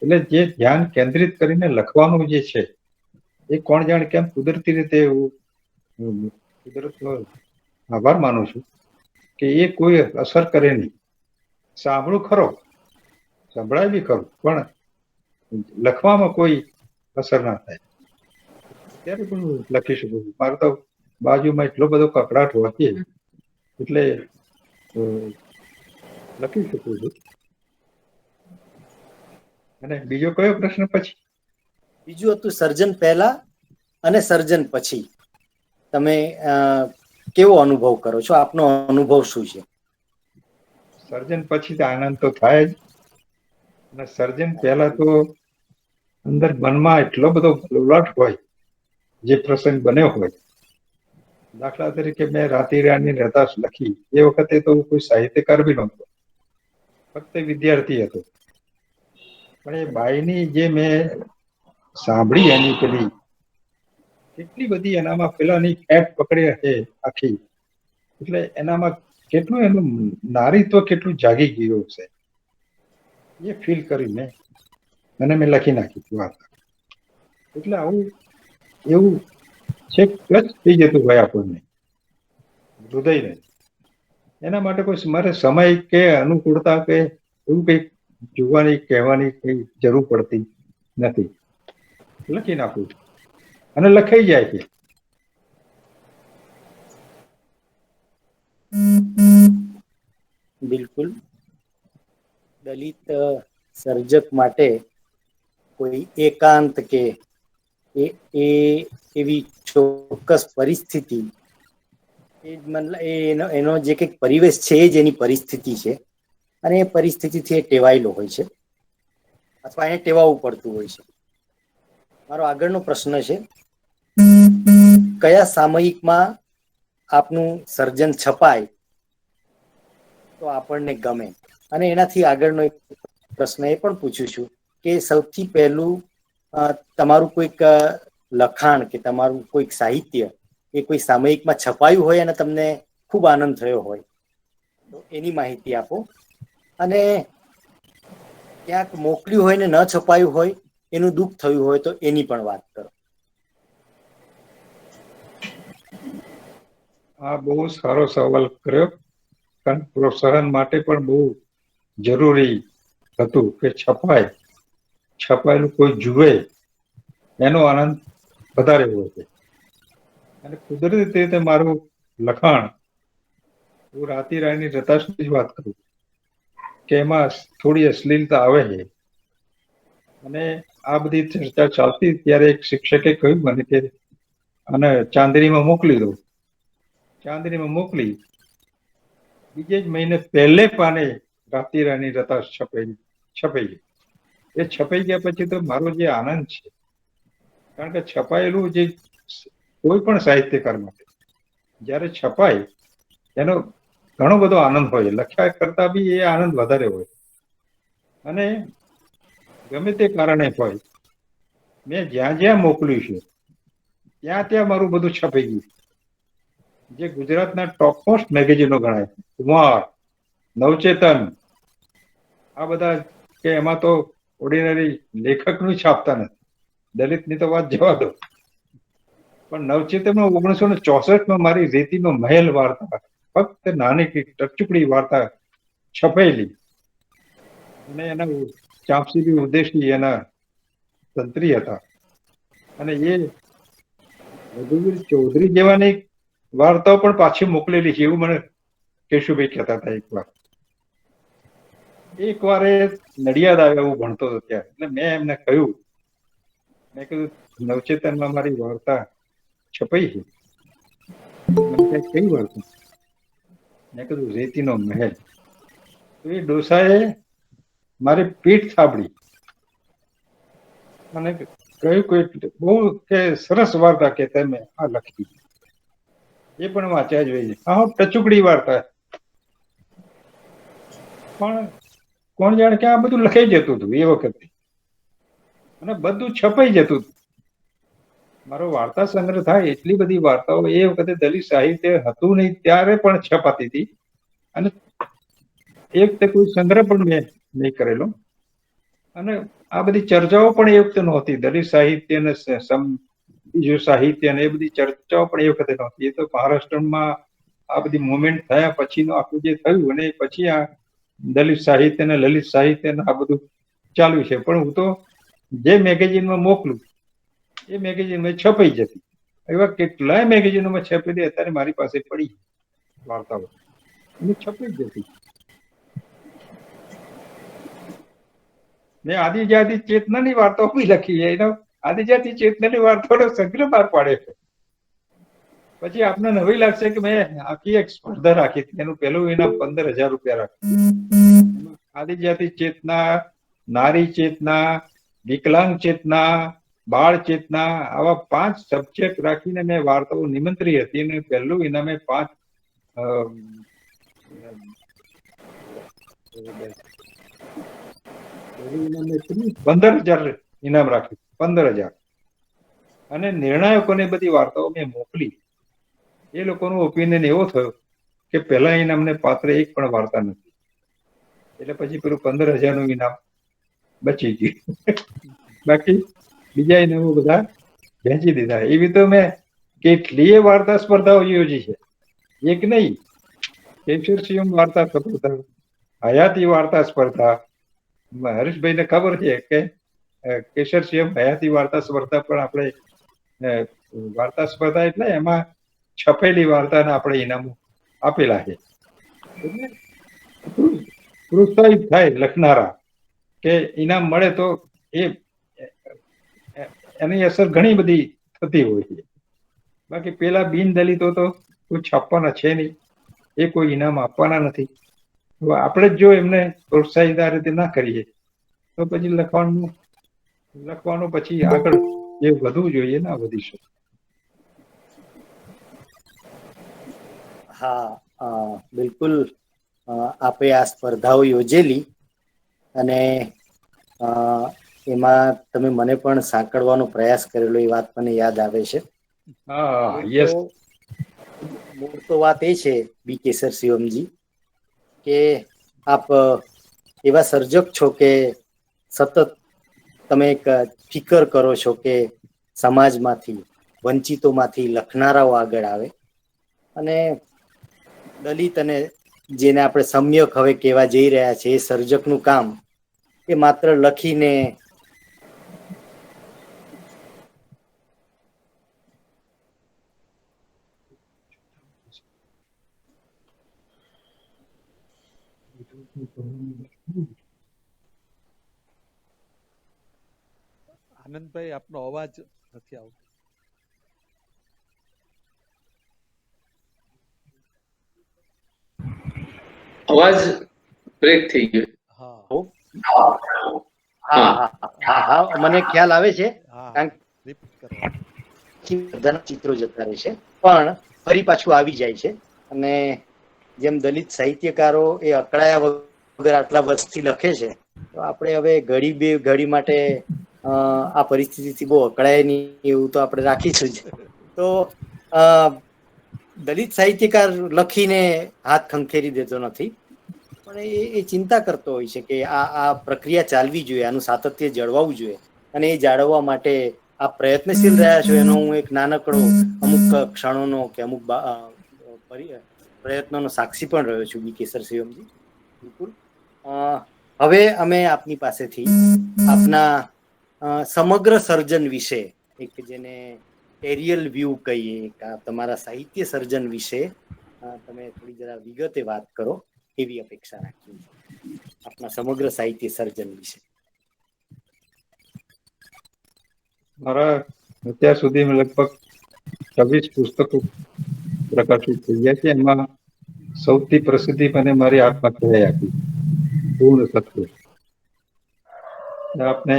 એટલે જે ધ્યાન કેન્દ્રિત કરીને લખવાનું જે છે એ કોણ જાણે કેમ કુદરતી રીતે હું કુદરતનો આભાર માનું છું કે એ કોઈ અસર કરે નહીં. સાંભળું ખરો, સંભળાય બી ખરું, પણ લખવામાં કોઈ અસર ના થાય. ત્યારે પણ હું લખી શકું છું. મારે તો બાજુમાં એટલો બધો કકડાટ હોય એટલે લખી શકું છું. અને બીજો કયો પ્રશ્ન પછી? બીજું હતું સર્જન પહેલા અને સર્જન પછી તમે કેવો અનુભવ કરો છો? આપનો અનુભવ શું છે? સર્જન પછી આનંદ તો થાય જ, અને સર્જન પહેલા તો અંદર મનમાં એટલો બધો ઉલાટ હોય જે પ્રસંગ બન્યો હોય. દાખલા તરીકે મેં રાતી રાની રદાસ લખી એ વખતે તો કોઈ સાહિત્યકાર બી નહોતો, ફક્ત વિદ્યાર્થી હતો. પણ એ બાઈની જે મેં સાંભળી એની પેલી કેટલી બધી એનામાં પેલાની ફેટ પકડી છે આખી, એટલે એનામાં કેટલું એનું નારીત્વ કેટલું જાગી ગયું છે એ ફીલ કરીને અને મેં લખી નાખી હતી વાત. એટલે આવું એવું છે, ટચ થઈ જતું હોય આપણને હૃદયને. એના માટે કોઈ મારે સમય કે અનુકૂળતા કે એવું કંઈક જોવાની કહેવાની કઈ જરૂર પડતી નથી. લખી નાખું છું અને લખાઈ જાય છે. બિલકુલ. દલિત સર્જક માટે કોઈ એકાંત કે એવી ચોક્કસ પરિસ્થિતિ, એનો જે કંઈક પરિવેશ છે એ જ એની પરિસ્થિતિ છે, અને એ પરિસ્થિતિથી એ ટેવાયેલો હોય છે અથવા એને ટેવાવું પડતું હોય છે. મારો આગળનો પ્રશ્ન છે, કયા સામયિકમાં આપનું સર્જન છપાય તો આપણને ગમે? અને એનાથી આગળનો એક પ્રશ્ન એ પણ પૂછું છું કે સૌથી પહેલું તમારું કોઈક લખાણ કે તમારું કોઈક સાહિત્ય એ કોઈ સામયિકમાં છપાયું હોય અને તમને ખૂબ આનંદ થયો હોય તો એની માહિતી આપો. અને ક્યાંક મોકલ્યું હોય ને ન છપાયું હોય, એનું દુઃખ થયું હોય તો એની પણ વાત કરો. આ બહુ સારો સવાલ કર્યો, કારણ પ્રોત્સાહન માટે પણ બહુ જરૂરી હતું કે છપાયેલું કોઈ જુએ એનો આનંદ વધારે હોય છે. અને કુદરતી રીતે મારું લખાણ, હું રાતી રાયની રતાશની જ વાત કરું કે એમાં થોડી અશ્લીલતા આવે છે. અને આ બધી ચર્ચા ચાલતી ત્યારે એક શિક્ષકે કહ્યું મને કે અને ચાંદનીમાં મોકલી દો. ચાંદનીમાં મોકલી, બીજે જ મહિને પહેલે પાને રાતી રાની રતાશ છપાઈ ગઈ. એ છપાઈ ગયા પછી તો મારો જે આનંદ છે, કારણ કે છપાયેલું જે કોઈ પણ સાહિત્યકાર માટે જ્યારે છપાય એનો ઘણો બધો આનંદ હોય, લખ્યા કરતા બી એ આનંદ વધારે હોય. અને ગમે તે કારણે હોય, મેં જ્યાં જ્યાં મોકલ્યું છે ત્યાં ત્યાં મારું બધું છપાઈ ગયું. જે ગુજરાતના ટોપમોસ્ટ મેગેઝિનો ગણાય, કુમાર, નવચેતન, આ બધા, કે એમાં તો ઓર્ડિનરી લેખકનું છાપતા નથી, દલિતની તો વાત જવા દો. પણ નવચેતનમાં 1964માં મારી રેતીનો મહેલ વાર્તા, ફક્ત નાની ટચુકડી વાર્તા છપાયેલી, અને એના ચાંપસીબી ઉદ્દેશી એના તંત્રી હતા. અને એ રઘુવીર ચૌધરી જેવાની વાર્તાઓ પણ પાછી મોકલેલી છે એવું મને કેશુભાઈ કહેતા હતા એકવાર એ નડિયાદ આવ્યા, હું ભણતો હતો ત્યારે, એટલે મેં એમને કહ્યું, મેં કીધું નવચેતનમાં મારી વાર્તા છપાઈ છે. મને કઈ વાર્તા? મેં કીધું રેતીનો મહેલ. તો એ ડોસાએ મારી પીઠ થાબડી અને કહ્યું કોઈ બહુ કે સરસ વાર્તા કે તમે આ લખી, એ પણ વાંચ્યા જોઈએ. હા, ટચુકડી વાર્તા, પણ કોણ જાણે કે આ બધું લખાઈ જતું હતું એ વખતે, અને બધું છપાઈ જતું હતું. મારો વાર્તા સંગ્રહ થાય એટલી બધી વાર્તાઓ એ વખતે દલિત સાહિત્ય હતું નહીં ત્યારે પણ છપાતી હતી. અને એ વખતે કોઈ સંગ્રહ પણ મેં નહીં કરેલો. અને આ બધી ચર્ચાઓ પણ એ વખતે નહોતી, દલિત સાહિત્ય ને બીજું સાહિત્ય ને એ બધી ચર્ચાઓ પણ એ વખતે નહોતી. એ તો મહારાષ્ટ્રમાં આ બધી મુવમેન્ટ થયા પછીનું આખું જે થયું, અને પછી આ દલિત સાહિત્ય ને લલિત સાહિત્ય ને આ બધું ચાલુ છે. પણ હું તો જે મેગેઝિનમાં મોકલું એ મેગેઝિનમાં છપાઈ જતી. એવા કેટલાય મેગેઝિનોમાં છપેલી અત્યારે મારી પાસે પડી વાર્તાઓ, અને છપાઈ જતી. મેં આદિજાતિ ચેતનાની વાર્તાઓ બી લખી છે. એનો આદિજાતિ ચેતનાની વાર્તાઓનો સંગ્રહ બહાર પાડ્યો છે. પછી આપને નવી લાગશે કે મેં આખી એક સ્પર્ધા રાખી હતી, એનું પહેલું ઇનામ 15,000 રૂપિયા રાખ્યું. આદિજાતિ ચેતના, નારી ચેતના, વિકલાંગ ચેતના, બાળ ચેતના, આવા 5 સબ્જેક્ટ રાખીને મેં વાર્તાઓ નિમંત્રી હતી, અને પહેલું ઇનામે 5 5 15,000 ઇનામ રાખ્યું, 15,000. અને નિર્ણાયકોને બધી વાર્તાઓ મેં મોકલી. એ લોકોનો ઓપિનિયન એવો થયો કે પહેલા ઇનામને પાત્ર એક પણ વાર્તા નથી, એટલે પછી પેલું 15,000નું ઇનામ બચી ગયું. બાકી બીજા ઇનામો બધા વહેંચી દીધા. એવી તો મેં કેટલીય વાર્તા સ્પર્ધાઓ યોજી છે, એક નહીં. કેશરસિંહ વાર્તા સ્પર્ધા, હયાતી વાર્તા સ્પર્ધા. હરીશભાઈને ખબર છે કે કેશરસિંહ હયાતી વાર્તા સ્પર્ધા પણ આપણે વાર્તા સ્પર્ધા એટલે એમાં છપેલી વાર્તાને આપણે ઇનામો આપેલા છે. એટલે પ્રોત્સાહિત થાય લખનારા કે ઇનામ મળે તો એની અસર ઘણી બધી થતી હોય છે. બાકી પેલા બિન દલિતો તો કોઈ છાપવાના છે નહીં, એ કોઈ ઇનામ આપવાના નથી. આપણે જો એમને પ્રોત્સાહિત આ રીતે ના કરીએ તો પછી લખવાનું પછી આગળ જે વધવું જોઈએ ના વધી શકે. હા, બિલકુલ. આપે આ સ્પર્ધાઓ યોજેલી અને એમાં તમે મને પણ સાંકળવાનો પ્રયાસ કરેલો, એ વાત મને યાદ આવે છે. હા, યસ. મૂળ તો વાત એ છે બી કેશરસિંહજી કે આપ એવા સર્જક છો કે સતત તમે એક ફિકર કરો છો કે સમાજમાંથી, વંચિતોમાંથી લખનારાઓ આગળ આવે. અને દલિત અને જેને આપણે સમ્યક હવે કહેવા જઈ રહ્યા છે, એ સર્જકનું કામ એ માત્ર લખીને આનંદભાઈ, આપનો અવાજ નથી આવતો. અવાજ બ્રેક થઈ ગયો. હા, મને ખ્યાલ આવે છે. હા, રિપીટ કરો. બધાના ચિત્રો જતા રહે છે પણ ફરી પાછું આવી જાય છે. અને જેમ દલિત સાહિત્યકારો એ અકળાયા વગર આટલા વર્ષથી લખે છે, તો આપણે હવે ઘડી બે ઘડી માટે આ પરિસ્થિતિથી બહુ અકળાય નહીં એવું તો આપણે રાખીશું જ. તો દલિત સાહિત્યકાર લખીને હાથ ખંખેરી દેતો નથી, પણ એ ચિંતા કરતો હોય છે કે આ પ્રક્રિયા ચાલવી જોઈએ, આનું સાતત્ય જળવાવું જોઈએ. અને એ જાળવવા માટે આ પ્રયત્નશીલ રહ્યા છો એનો હું એક નાનકડો અમુક ક્ષણોનો કે અમુક પ્રયત્નોનો સાક્ષી પણ રહ્યો છું બી કેશરસિંહજી. બિલકુલ. હવે અમે આપની પાસેથી આપના સમગ્ર સર્જન વિશે, એક જેને એરિયલ વ્યૂ કહીએ, તમારા સાહિત્ય સર્જન વિશે તમે થોડી જરા વિગતે વાત કરો એવી અપેક્ષા રાખીએ આપના સમગ્ર સાહિત્ય સર્જન વિશે. મારા અત્યાર સુધી લગભગ 26 પુસ્તકો પ્રકાશિત થઈ ગયા છે. એમાં સૌથી પ્રસિદ્ધિ મને મારી આત્મકથાએ આપી, પૂર્ણ સત્ય. આપને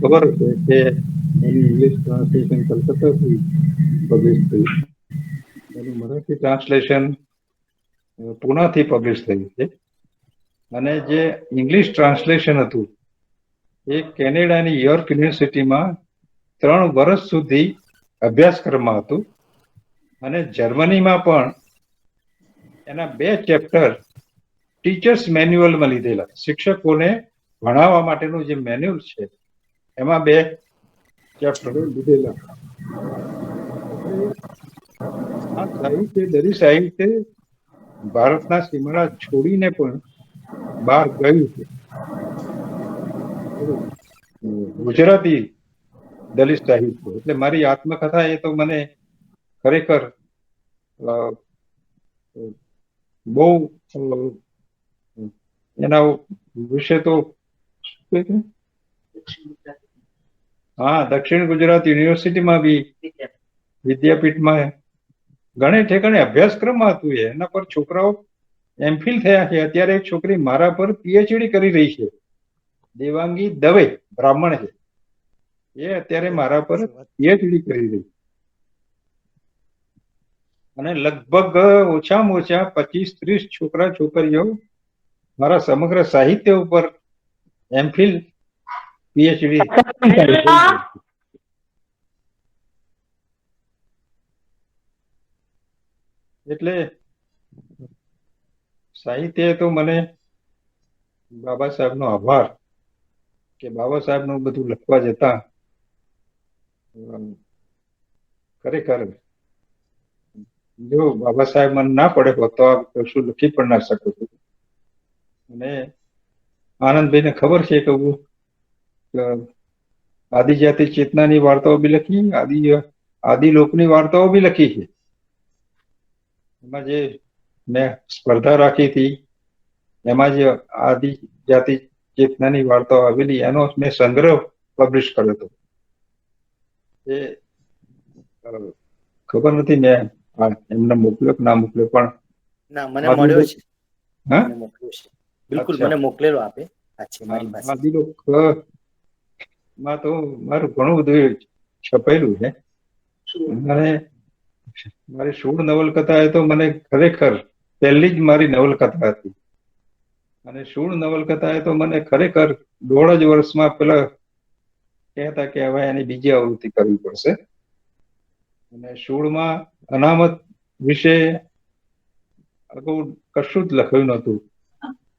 ખબર છે કે એની ઇંગ્લિશ ટ્રાન્સલેશન કલકત્તાથી પબ્લિશ થયું, એનું મરાઠી ટ્રાન્સલેશન પુનાથી પબ્લિશ થયું છે. અને જે ઇંગ્લિશ ટ્રાન્સલેશન હતું એ કેનેડાની યોર્ક યુનિવર્સિટીમાં 3 વર્ષ સુધી અભ્યાસક્રમમાં હતું. અને જર્મનીમાં પણ એના 2 ચેપ્ટર ટીચર્સ મેન્યુઅલમાં લીધેલા. શિક્ષકોને ભણાવવા માટેનું જે મેન્યુઅલ છે એમાં 2 ચેપ્ટર લીધેલા. આ સાહિત્ય, દલિત સાહિત્ય ભારતના સીમાડા છોડીને પણ બહાર ગયું છે. ગુજરાતી દલિત સાહિત્ય એટલે મારી આત્મકથા એ તો મને ખરેખર બહુ એના વિશે તો દક્ષિણ ગુજરાત યુનિવર્સિટીમાં બી, વિદ્યાપીઠમાં ઘણે ઠેકાણે અભ્યાસક્રમમાં હતું. એના પર છોકરાઓ એમફિલ થયા છે. અત્યારે એક છોકરી મારા પર પીએચડી કરી રહી છે, દેવાંગી દવે, બ્રાહ્મણ છે. એ અત્યારે મારા પર પીએચડી કરી રહી. અને લગભગ ઓછામાં ઓછા 25-30 છોકરા છોકરીઓ મારા સમગ્ર સાહિત્ય ઉપર એમફિલ પીએચડી એટલે સાહિત્ય તો મને બાબા સાહેબનો આભાર કે બાબા સાહેબનું બધું લખવા જતા ખરેખર જો બાબા સાહેબ મને ના પડે હોત તો આ કશું લખી પણ ના શકું છું. અને આનંદભાઈને ખબર છે કે હું આદિજાતિ ચેતનાની વાર્તાઓ બી લખી, આદિ લોકની વાર્તાઓ બી લખી છે. એમાં જે મેં સ્પર્ધા રાખી હતી એમાં જે આદિજાતિ ચેતનાની વાર્તાઓ આવેલી એનો મેં સંગ્રહ પબ્લિશ કર્યો હતો. એ ખબર નથી મેં એમને મોકલ્યો કે ના મોકલ્યો, પણ ના, મને મળ્યો છે. હા? મને મોકલ્યો છે, બિલકુલ અચ્છા. મને મોકલેલો આપે. આ છે મારી પાસે. આદિ લોક માં તો મારું ઘણું બધું છપાયેલું છે. અને મારી 16 નવલકથા એ તો મને ખરેખર પહેલી જ મારી નવલકથા હતી. અને 16 નવલકથા એ તો મને ખરેખર 1.5 જ વર્ષમાં પેલા કહેતા કે હવે એની બીજી આવૃત્તિ કરવી પડશે. અને 16માં અનામત વિશે અગાઉ કશું જ લખ્યું નહોતું.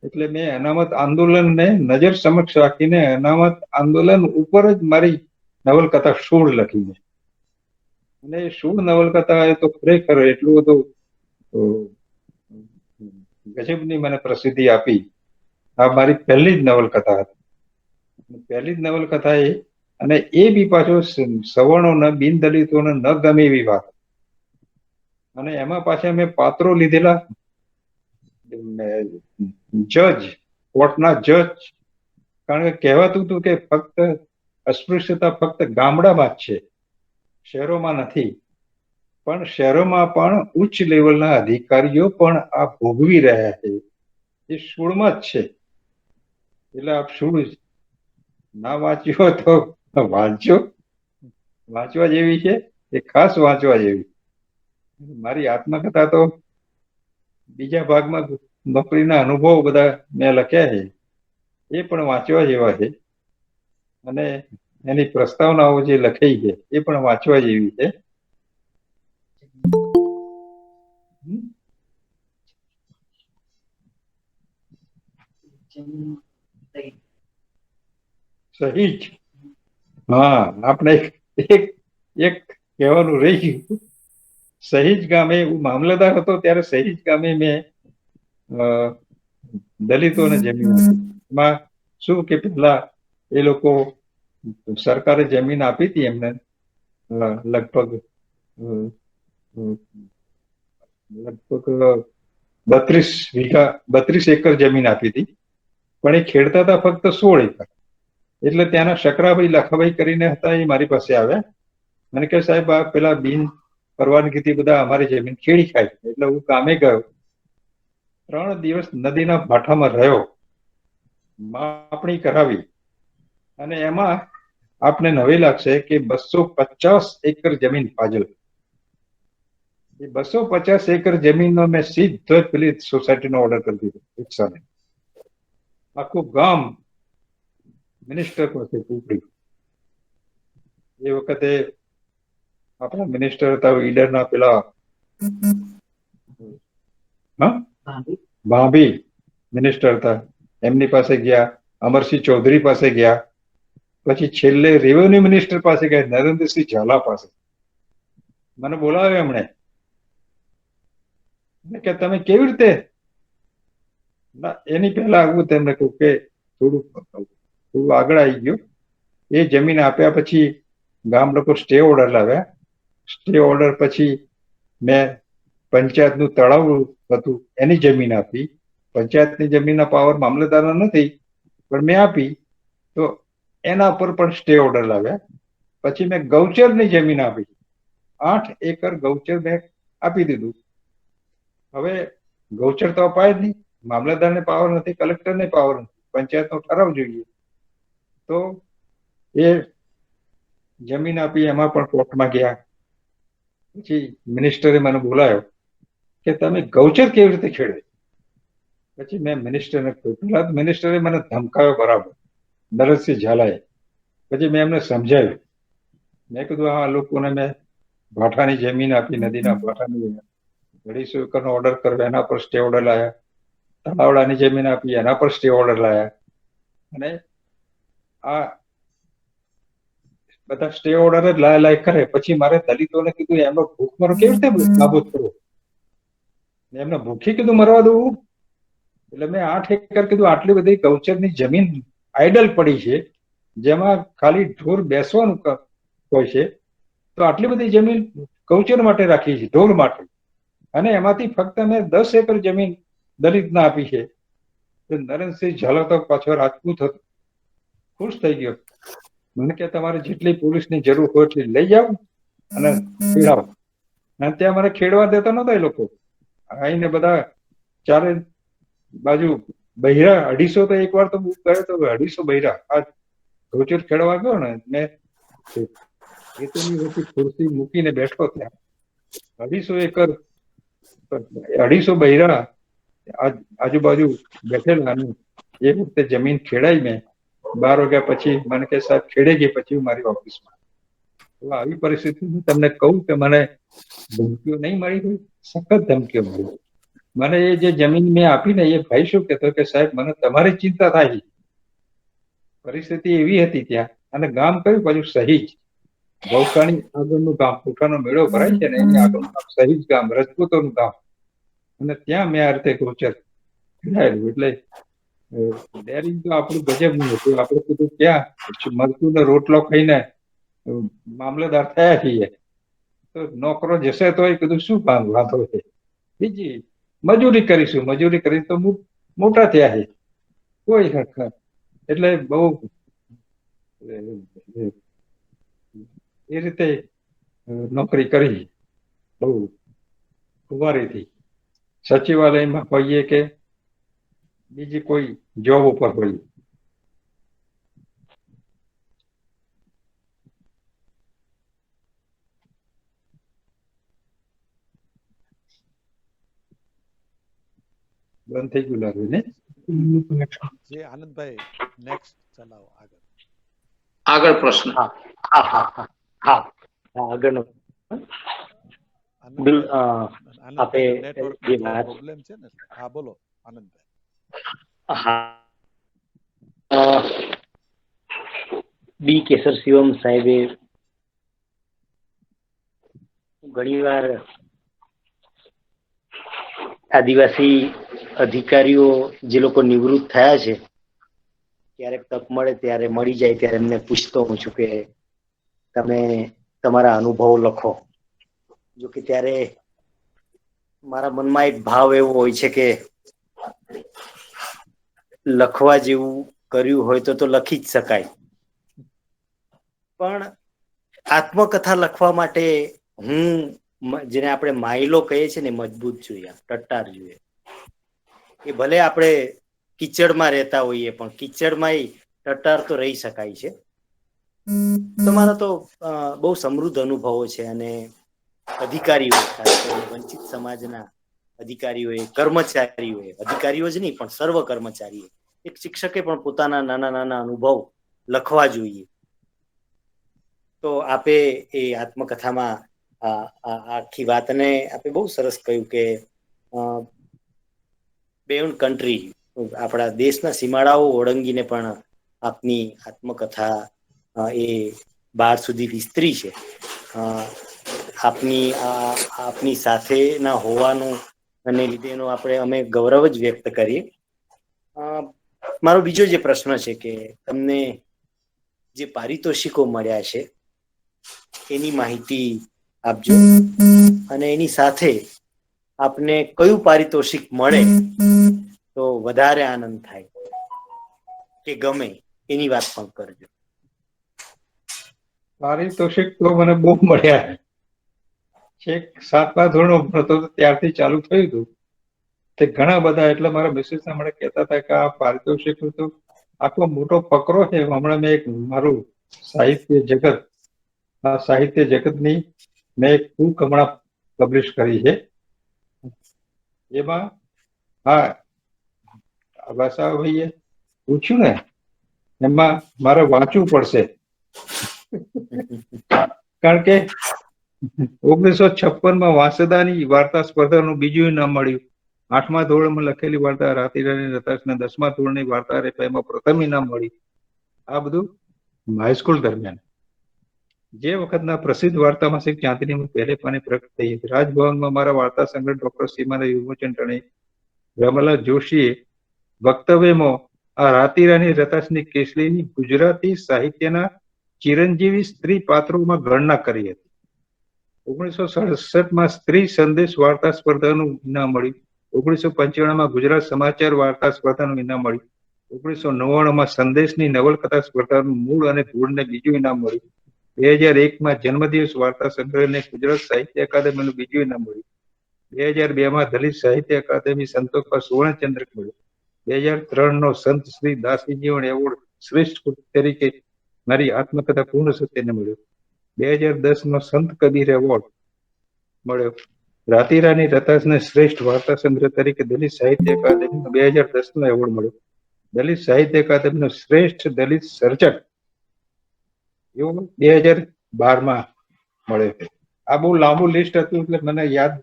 એટલે મેં અનામત આંદોલનને નજર સમક્ષ રાખીને અનામત આંદોલન ઉપર જ મારી નવલકથા 16 લખી છે. અને 16 નવલકથા એ તો ખરેખર એટલું બધું ગજબની મને પ્રસિદ્ધિ આપી. આ મારી પહેલી જ નવલકથા હતી. પહેલી જ નવલકથા એ, અને એ બી પાછો સવર્ણોને બિનદલિતોને ન ગમે એવી વાત. અને એમાં પાછા મેં પાત્રો લીધેલા જજ, કોર્ટના જજ. કારણ કે કહેવાતું હતું કે ફક્ત અસ્પૃશ્યતા ફક્ત ગામડામાં જ છે, શહેરોમાં નથી. પણ શહેરોમાં પણ ઉચ્ચ લેવલના અધિકારીઓ પણ આ ભોગવી રહ્યા છે. એ 16માં જ છે. એટલે આપ 16 ના વાંચ્યો તો વાંચો, વાંચવા જેવી છે, એ ખાસ વાંચવા જેવી. મારી આત્મકથા તો બીજા ભાગમાં નોકરીના અનુભવો બધા મેં લખ્યા છે, એ પણ વાંચવા જેવા છે. અને એની પ્રસ્તાવનાઓ જે લખાઈ છે એ પણ વાંચવા જેવી છે. સહીજ. હા, આપણે એક એક કહેવાનું રહી ગયું. સહીજ ગામે હું મામલતદાર હતો ત્યારે સહીજ ગામે મેં દલિતોને જમીન આપી. એમાં શું કે પેલા એ લોકો સરકારે જમીન આપી હતી એમને લગભગ 32 એકર જમીન આપી હતી. પણ એ ખેડતા હતા ફક્ત 16 એકર. એટલે ત્યાંના શકરાભાઈ લખાભાઈ કરીને હતા, એ મારી પાસે આવ્યા. મને કે સાહેબ આ પેલા બિન પરવાનગીથી બધા અમારી જમીન ખેડી ખાય. એટલે હું કામે ગયો, 3 દિવસ નદીના ભાઠામાં રહ્યો, માપણી કરાવી. અને એમાં આપને નવાઈ લાગશે કે 250 એકર જમીન ફાજલ. એ 250 એકર જમીનનો મેં સીધો જ પેલી સોસાયટીનો ઓર્ડર કરી દીધો રિક્ષાને. આખું ગામ મિનિસ્ટર પાસે ઉપડ્યું. એ વખતે આપણા મિનિસ્ટર હતા ઈડરના પેલા ભાભી મિનિસ્ટર હતા. એમની પાસે ગયા, અમરસિંહ ચૌધરી પાસે ગયા, પછી છેલ્લે રેવન્યુ મિનિસ્ટર પાસે ગયા, નરેન્દ્રસિંહ ઝાલા પાસે. મને બોલાવ્યો એમણે કે તમે કેવી રીતે, એની પહેલા હું તેમને કહું કે થોડું આગળ આવી ગયો. એ જમીન આપ્યા પછી ગામ લોકો સ્ટે ઓર્ડર લાવ્યા. સ્ટે ઓર્ડર પછી મેં પંચાયતનું તળાવ હતું એની જમીન આપી. પંચાયતની જમીનના પાવર મામલતદારના નથી, પણ મેં આપી. તો એના પર પણ સ્ટે ઓર્ડર લાવ્યા. પછી મેં ગૌચરની જમીન આપી, 8 એકર ગૌચર મેં આપી દીધું. હવે ગૌચર તો અપાય જ નહીં, મામલતદારને પાવર નથી, કલેક્ટરને પાવર નથી, પંચાયતનો ઠરાવ જોઈએ. તો એ જમીન આપી, એમાં પણ કોર્ટમાં ગયા. પછી મિનિસ્ટરે મને બોલાયો કે તમે ગૌચર કેવી રીતે ખેડે. પછી મેં મિનિસ્ટરને કહ્યું, પેલા મિનિસ્ટરે મને ધમકાયો બરાબર નરસિંહ ઝાલાએ. પછી મેં એમને સમજાવ્યું, મેં કીધું આ લોકોને મેં ભાઠાની જમીન આપી, નદીના ભાઠાની 250 એકરનો ઓર્ડર કર્યો, એના પર સ્ટે ઓર્ડર લાયા. તળાવડાની જમીન આપી, એના પર સ્ટે ઓર્ડર લાયા. અને આ બધા સ્ટે ઓર્ડર જ લાય કરે. પછી મારે દલિતોને કીધું એમનો ભૂખમરો કેવી રીતે નાબૂદ કરવો, એમને ભૂખી કીધું મરવા દઉં. એટલે મેં 8 એકર કીધું આટલી બધી ગૌચરની જમીન આઈડલ પડી છે, જેમાં ખાલી ઢોર બેસવાનું હોય છે, તો આટલી બધી જમીન ગૌચર માટે રાખી છે, ઢોર માટે, અને એમાંથી ફક્ત મેં 10 એકર જમીન દલિતને આપી છે. તો નરેન્દ્રસિંહ ઝાલા તો પાછો રાજપૂત હતો, ખુશ થઈ ગયો. મને કે તમારે જેટલી પોલીસની જરૂર હોય એટલી લઈ જાઓ અને ખેડાવો. અને ત્યાં મને ખેડવા દેતા નહોતા એ લોકો. આવીને બધા ચારે બાજુ બૈરા 250, તો એકવાર તો હું ગયો તો 250 બૈરા આ ગૌચર ખેડવા ગયો ને, મેં ખેતરની વચ્ચે ખુરશી મૂકીને બેઠો ત્યાં. 250 એકર, 250 બૈરા આજુબાજુ બેઠેલા. એ વખતે જમીન ખેડાઈ મેં 12 વાગ્યા પછી. મને કે સાહેબ ખેડે ગઈ, પછી હું મારી ઓફિસમાં. તો આવી પરિસ્થિતિમાં તમને કહું કે મને ધમકીઓ નહીં મળી હોય, સખત ધમકીઓ મળી. મને એ જે જમીન મેં આપીને એ ભાઈ શું કહેતો કે સાહેબ મને તમારી ચિંતા થાય. પરિસ્થિતિ એવી હતી ત્યાં. અને ગામ કયું બાજુ? સહીજ. ગૌકાણી આગળનું ગામ, પૂઠાનો મેળો ભરાય છે ને, એની આગળનું ગામ સહીજ ગામ, રજપૂતોનું ગામ. અને ત્યાં મેં આ રીતે ગૌચર ખેડાયેલું. એટલે ડેરિંગ તો આપણું ગજબનું હતું. આપણે કીધું ક્યાં મરચું ને રોટલો ખાઈને મામલેદાર થયા છીએ, તો નોકરો જશે તો એ કીધું શું વાંધો છે, બીજી મજૂરી કરીશું, મજૂરી કરી તો મોટા થયા છે કોઈ. એટલે બહુ એ રીતે નોકરી કરી, બહુ કુંવારીથી. સચિવાલયમાં હોઈએ કે બીજી કોઈ જોબ ઉપર હોઈએ. બંધ થઈ ગયું લાગે ને. જે આનંદભાઈ નેક્સ્ટ ચલાવો આગળ. આગળ પ્રશ્ન. હા હા હા હા હા આગળનો બિલ આપે નેટવર્ક જે વાત પ્રોબ્લેમ છે ને. હા બોલો આનંદભાઈ. હા બી કેસર શિવમ સાહેબે ઘણીવાર આદિવાસી અધિકારીઓ જે લોકો નિવૃત્ત થયા છે, ક્યારેક તક મળે ત્યારે મળી જાય ત્યારે એમને પૂછતો હું છું કે તમે તમારા અનુભવો લખો. જો કે ત્યારે મારા મનમાં એક ભાવ એવો હોય છે કે લખવા જેવું કર્યું હોય તો લખી જ શકાય, પણ આત્મકથા લખવા માટે હું જેને આપણે માઇલો કહીએ છીએ ને, મજબૂત જોઈએ, ટટ્ટાર જોઈએ. એ ભલે આપણે કિચડમાં રહેતા હોઈએ, પણ કિચડમાં ટટ્ટાર તો રહી શકાય છે. તમારા તો બહુ સમૃદ્ધ અનુભવો છે. અને અધિકારીઓ, ખાસ કરીને વંચિત સમાજના અધિકારીઓએ, કર્મચારીઓએ, અધિકારીઓ જ નહીં પણ સર્વ કર્મચારીઓ, એક શિક્ષકે પણ પોતાના નાના નાના અનુભવ લખવા જોઈએ. તો આપે એ આત્મકથામાં આખી વાતને આપે બહુ સરસ કહ્યું કે બેઉન્ડ કન્ટ્રી, આપણા દેશના સીમાડાઓ ઓળંગીને પણ આપની આત્મકથા એ બહાર સુધી વિસ્તરી છે. આપની સાથે ના હોવાનું અને લીધેનો અમે ગૌરવ જ વ્યક્ત કરીએ. મારો બીજો જે પ્રશ્ન છે કે તમને જે પારિતોષિકો મળ્યા છે એની માહિતી આપજો, અને એની સાથે આપને કયું પારિતોષિક મળે તો વધારે આનંદ થાય કે ગમે, એની વાત પણ કરજો. પારિતોષિક તો મને બહુ મળ્યા. છેક 7મા ધોરણમાં ભણતો ત્યારથી ચાલુ થયું હતું. તે ઘણા બધા. એટલે મારા મિસિસ હમણાં કહેતા હતા કે આ પારિતોષિક તો આટલો મોટો ફકરો છે. હમણાં મેં એક મારું સાહિત્ય જગત, આ સાહિત્ય જગતની મેં એક બુક હમણાં પબ્લિશ કરી છે. એમાં હા ભાષાભાઈએ પૂછ્યું ને એમાં મારે વાંચવું પડશે, કારણ કે 1956 વાંસદાની વાર્તા સ્પર્ધાનું બીજું ઇનામ મળ્યું. 8મા ધોરણમાં લખેલી વાર્તા રાતી રાની રતાશને 10મા ધોરણની વાર્તા રેપાઈમાં પ્રથમ ઇનામ મળ્યું. આ બધું હાઈસ્કૂલ દરમિયાન. જે વખતના પ્રસિદ્ધ વાર્તામાં શ્રી ચાંદનીમાં પહેલે પાને પ્રગટ થઈ હતી. રાજભવનમાં મારા વાર્તા સંગ્રહ ડોક્ટર સીમાના વિમોચન ટણે રમલા જોશીએ વક્તવ્યમાં આ રાતી રાની રતાશની કેસરીની ગુજરાતી સાહિત્યના ચિરંજીવી સ્ત્રી પાત્રોમાં ગણના કરી હતી. 1967માં સ્ત્રી સંદેશ વાર્તા સ્પર્ધાનું ઇનામ મળ્યું. 1995માં ગુજરાત સમાચાર વાર્તા સ્પર્ધાનું ઇનામ મળ્યું. 1999માં સંદેશની નવલકથા સ્પર્ધાનું મૂળ અને ધૂળને બીજું ઇનામ મળ્યું. 2001માં જન્મદિવસ વાર્તા સંગ્રહને ગુજરાત સાહિત્ય અકાદમીનું બીજું ઇનામ મળ્યું. 2002માં દલિત સાહિત્ય અકાદમી સંતોષમાં સુવર્ણચંદ્રક મળ્યો. 2003નો સંત શ્રી દાસજીવન એવોર્ડ શ્રેષ્ઠ કૃતિ તરીકે મારી આત્મકથા પૂર્ણ સત્યને મળ્યો. 2010નો સંત કબીર એવોર્ડ મળ્યો. રાતી રાની રતાશને શ્રેષ્ઠ વાર્તા સંગ્રહ તરીકે દલિત સાહિત્ય અકાદમીનો 2010નો એવોર્ડ મળ્યો. દલિત સાહિત્ય અકાદમીનો શ્રેષ્ઠ દલિત સર્જક એવો 2012માં મળ્યો છે. આ બહુ લાંબુ લિસ્ટ હતું, એટલે મને યાદ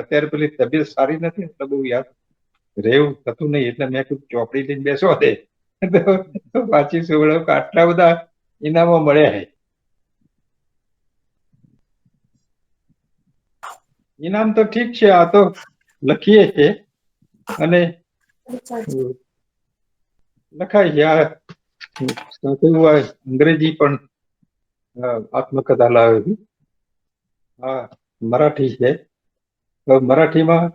અત્યારે પેલી તબિયત સારી નથી એટલે બહુ યાદ રહેવું થતું નહીં, એટલે મેં કીધું ચોપડી લઈને બેસવા દે તો વાંચી સુવડાવ કે આટલા બધા ઇનામો મળ્યા છે. ઇનામ તો ઠીક છે, આ તો લખીએ છે અને લખાય છે. આ સાથે હું અંગ્રેજી પણ આત્મકથા લાવ્યો છું. આ મરાઠી છે. મરાઠીમાં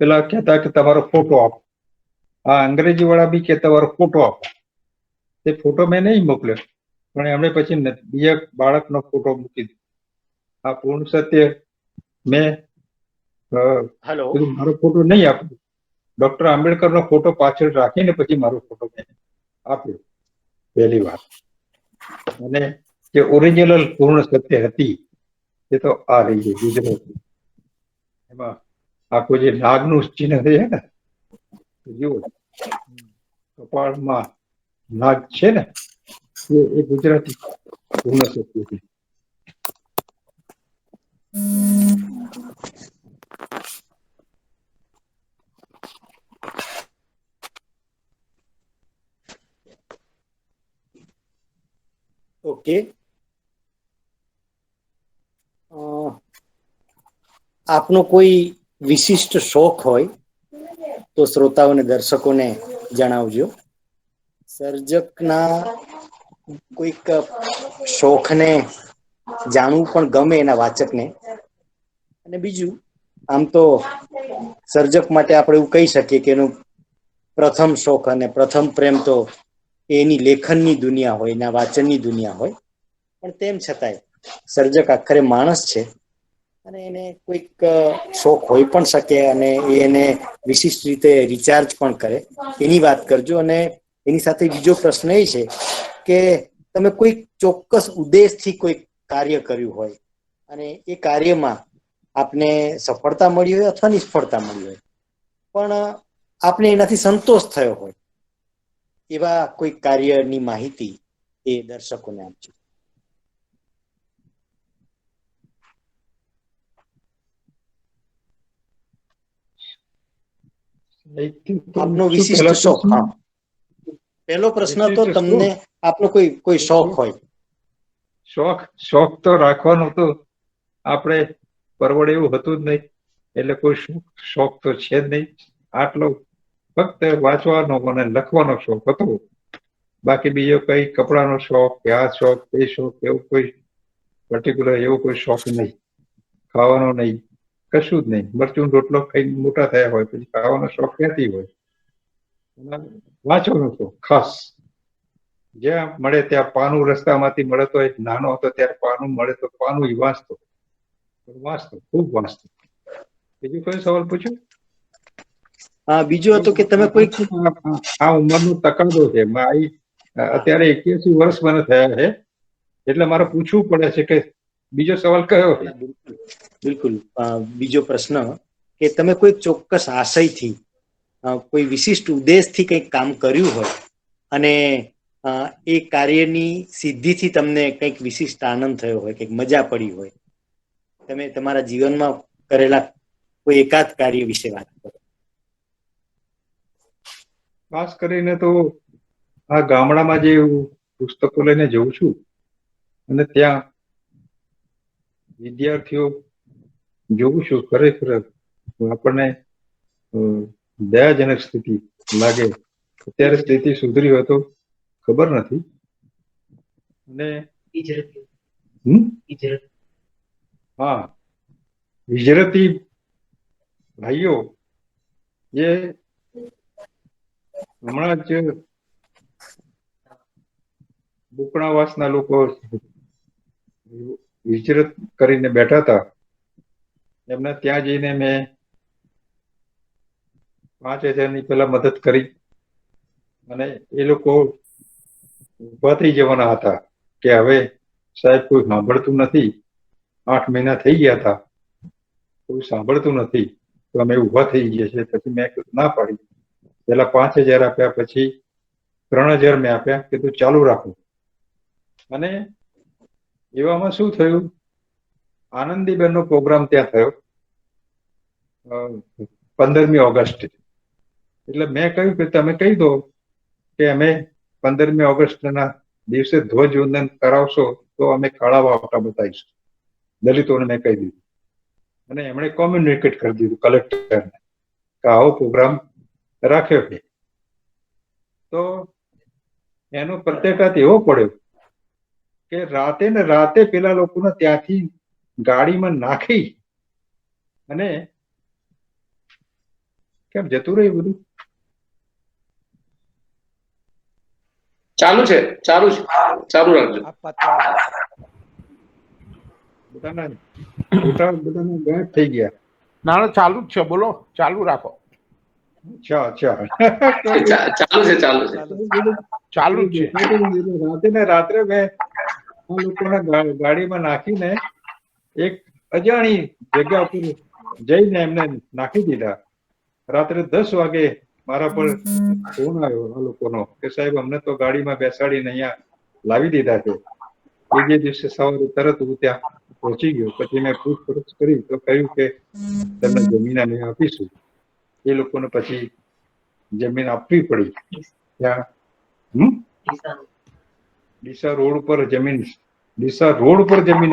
પેલા કહેતા કે તમારો ફોટો આપો, આ અંગ્રેજી વાળા બી કે તમારો ફોટો આપો. તે ફોટો મેં નહીં મોકલ્યો, પણ એમણે પછી બીજા બાળકનો ફોટો મૂકી દીધો. આ પૂર્ણ સત્ય મેં મારો ફોટો નહીં આપ્યો, ડોક્ટર આંબેડકરનો ફોટો પાછળ રાખીને પછી મારો ફોટો મેં આપ્યો પહેલી વાર. અને જે ઓરિજિનલ પૂર્ણ સત્ય હતી એ તો આ રહી છે ગુજરાતી. એમાં આખું જે નાગનું ચિહ્ન છે ને, જુઓ કપાળમાં નાગ છે ને, એ ગુજરાતી પૂર્ણ સત્ય છે. ઓકે, આપનો કોઈ વિશિષ્ટ શોખ હોય તો શ્રોતાઓને દર્શકોને જણાવજો. સર્જકના કોઈક શોખને જાણવું પણ ગમે એના વાચકને. અને બીજું, આમ તો સર્જક માટે આપણે એવું કહી શકીએ કે એનું પ્રથમ શોખ અને પ્રથમ પ્રેમ તો એની લેખનની દુનિયા હોય, એના વાંચનની દુનિયા હોય. પણ તેમ છતાંય સર્જક આખરે માણસ છે અને એને કોઈક શોખ હોઈ પણ શકે અને એને વિશિષ્ટ રીતે રિચાર્જ પણ કરે. એની વાત કરજો. અને એની સાથે બીજો પ્રશ્ન એ છે કે તમે કોઈક ચોક્કસ ઉદ્દેશથી કોઈક કાર્ય કર્યું હોય અને એ કાર્યમાં આપને સફળતા મળી હોય અથવા નિષ્ફળતા મળી હોય, પણ આપને એનાથી સંતોષ થયો હોય, એવા કોઈ કાર્યની માહિતી એ દર્શકોને આપજો. આપનો વિશિષ્ટ શોખ. હા, પહેલો પ્રશ્ન તો તમને આપનો કોઈ શોખ હોય. શોખ તો રાખવાનો તો આપણે પરવડે એવું હતું જ નહીં, એટલે કોઈ શોખ તો છે જ નહીં. આટલો ફક્ત વાંચવાનો અને લખવાનો શોખ હતો. બાકી બીજો કઈ કપડાનો શોખ કે આ શોખ તે શોખ એવું કોઈ પર્ટિક્યુલર એવો કોઈ શોખ નહીં. ખાવાનો નહીં, કશું જ નહીં. મરચું રોટલો ખાઈ મોટા થયા હોય પછી ખાવાનો શોખ ક્યાંથી હોય? વાંચવાનો શોખ ખાસ. જ્યાં મળે ત્યાં પાનું રસ્તામાંથી મળે તો, એક નાનો હતો ત્યારે પાનું મળે તો પાનું વાંચતો ખૂબ વાંચતો. બીજું કોઈ સવાલ પૂછ્યો? હા, બીજું હતું કે તમે કોઈ આ ઉંમરનો તકાદો છે. અત્યારે 81 વર્ષ મને થયા છે, એટલે મારે પૂછવું પડે છે કે બીજો સવાલ કયો છે? બિલકુલ. બીજો પ્રશ્ન કે તમે કોઈ ચોક્કસ આશયથી કોઈ વિશિષ્ટ ઉદ્દેશથી કંઈક કામ કર્યું હોય અને એ કાર્યની સિદ્ધિથી તમને કંઈક વિશિષ્ટ આનંદ થયો હોય, કંઈક મજા પડી હોય, તમે તમારા જીવનમાં કરેલા કોઈ એકાદ કાર્ય વિશે વાત કરો. ખાસ કરીને તો આ ગામડામાં જે હું પુસ્તકો લઈને જઉં છું અને ત્યાં વિદ્યાર્થીઓ જોઉં છું, ખરેખર આપણને દયાજનક સ્થિતિ લાગે. અત્યારે સ્થિતિ સુધરી હોય તો ખબર નથી. અને હા, હિજરતી ભાઈઓ જે હમણાં જ બુકણાવાસના લોકો હિજરત કરીને બેઠા હતા, એમને ત્યાં જઈને મેં 5,000ની પેલા મદદ કરી અને એ લોકો ઉભા થઈ જવાના હતા કે હવે સાહેબ કોઈ સાંભળતું નથી, 8 મહિના થઈ ગયા હતા, કોઈ સાંભળતું નથી, તો અમે ઉભા થઈ ગયા છીએ. પછી મેં ના પાડી, પેલા 5,000 આપ્યા, પછી 3,000 મેં આપ્યા, કીધું ચાલુ રાખો. અને એવામાં શું થયું, આનંદીબેનનો પ્રોગ્રામ ત્યાં થયો 15મી ઓગસ્ટ. એટલે મેં કહ્યું કે તમે કહી દો કે અમે 15મી ઓગસ્ટના દિવસે ધ્વજવંદન કરાવશો તો અમે કાળા વાવટા બતાવીશું. દલિતોને મેં કહી દીધું અને એમણે કોમ્યુનિકેટ કરી દીધું કલેક્ટરને કે આવો પ્રોગ્રામ રાખ્યો છે. તો એનો પ્રત્યાઘાત એવો પડ્યો કે રાતે ને રાતે પેલા લોકોને ત્યાંથી ગાડીમાં નાખી અને કેમ જતું રહ્યું બધું? ચાલુ છે, ચાલુ રાખજો. બધાના ગાયબ થઈ ગયા. ના ચાલુ જ છે, બોલો, ચાલુ રાખો. અચ્છા ચાલુ જ છે. રાતે ને રાત્રે મેં આ લોકોને ગાડીમાં નાખીને એક અજાણી જગ્યા ઉપર જઈને એમને નાખી દીધા. રાત્રે 10 વાગે મારા પર ફોન આવ્યો આ લોકોનો કે સાહેબ અમને તો ગાડીમાં બેસાડીને અહીંયા લાવી દીધા છે. એ જે દિવસે સવારે તરત હું ત્યાં પહોંચી ગયો. પછી મેં પૂછપરછ કરી તો કહ્યું કે તમને જમીન અમે આપીશું. એ લોકોને પછી જમીન આપવી પડી. ત્યાં ડીસા રોડ ઉપર જમીન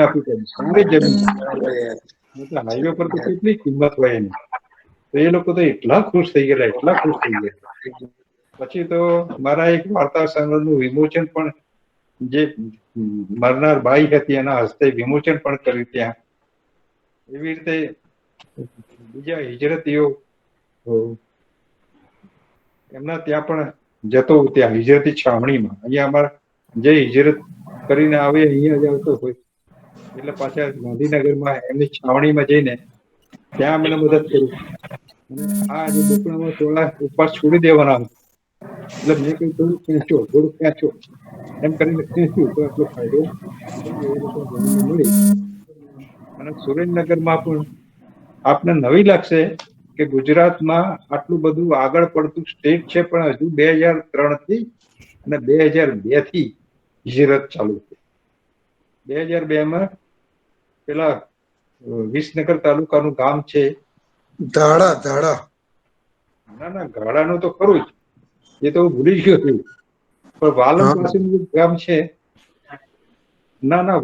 આપવી પડી. સારી જમીન, હાઈવે પર તો કેટલી કિંમત હોય એની. તો એ લોકો તો એટલા ખુશ થઈ ગયા. પછી તો મારા એક વાર્તા સંગ્રહનું વિમોચન પણ, જે મરનાર બાઈ હતી એના હસ્તે વિમોચન પણ કર્યું ત્યાં. એવી રીતે બીજા હિજરતીઓ એમના ત્યાં પણ જતો, ત્યાં હિજરતી છાવણીમાં. અહીંયા અમારા જે હિજરત કરીને આવે અહીંયા જ આવતો હોય એટલે પાછા ગાંધીનગરમાં એમની છાવણીમાં જઈને ત્યાં મને મદદ કરી. આ જે બુકણામાં થોડા ઉપવાસ છોડી દેવાના એટલે મેં કહ્યું થોડું ખેંચો એમ કરીને ખેંચ્યું તો આટલો ફાયદો મળી. અને સુરેન્દ્રનગરમાં પણ આપને નવી લાગશે કે ગુજરાતમાં આટલું બધું આગળ પડતું સ્ટેટ છે, પણ હજુ 2003 અને 2002 થી હિજરત ચાલુ છે. 2002માં પેલા વિસનગર તાલુકાનું ગામ છે ધાડા. ના ગાડાનું તો ખરું જ, એ તો ભૂલી ગયો છું. પણ વાલમ પાસેનું ગામ છે,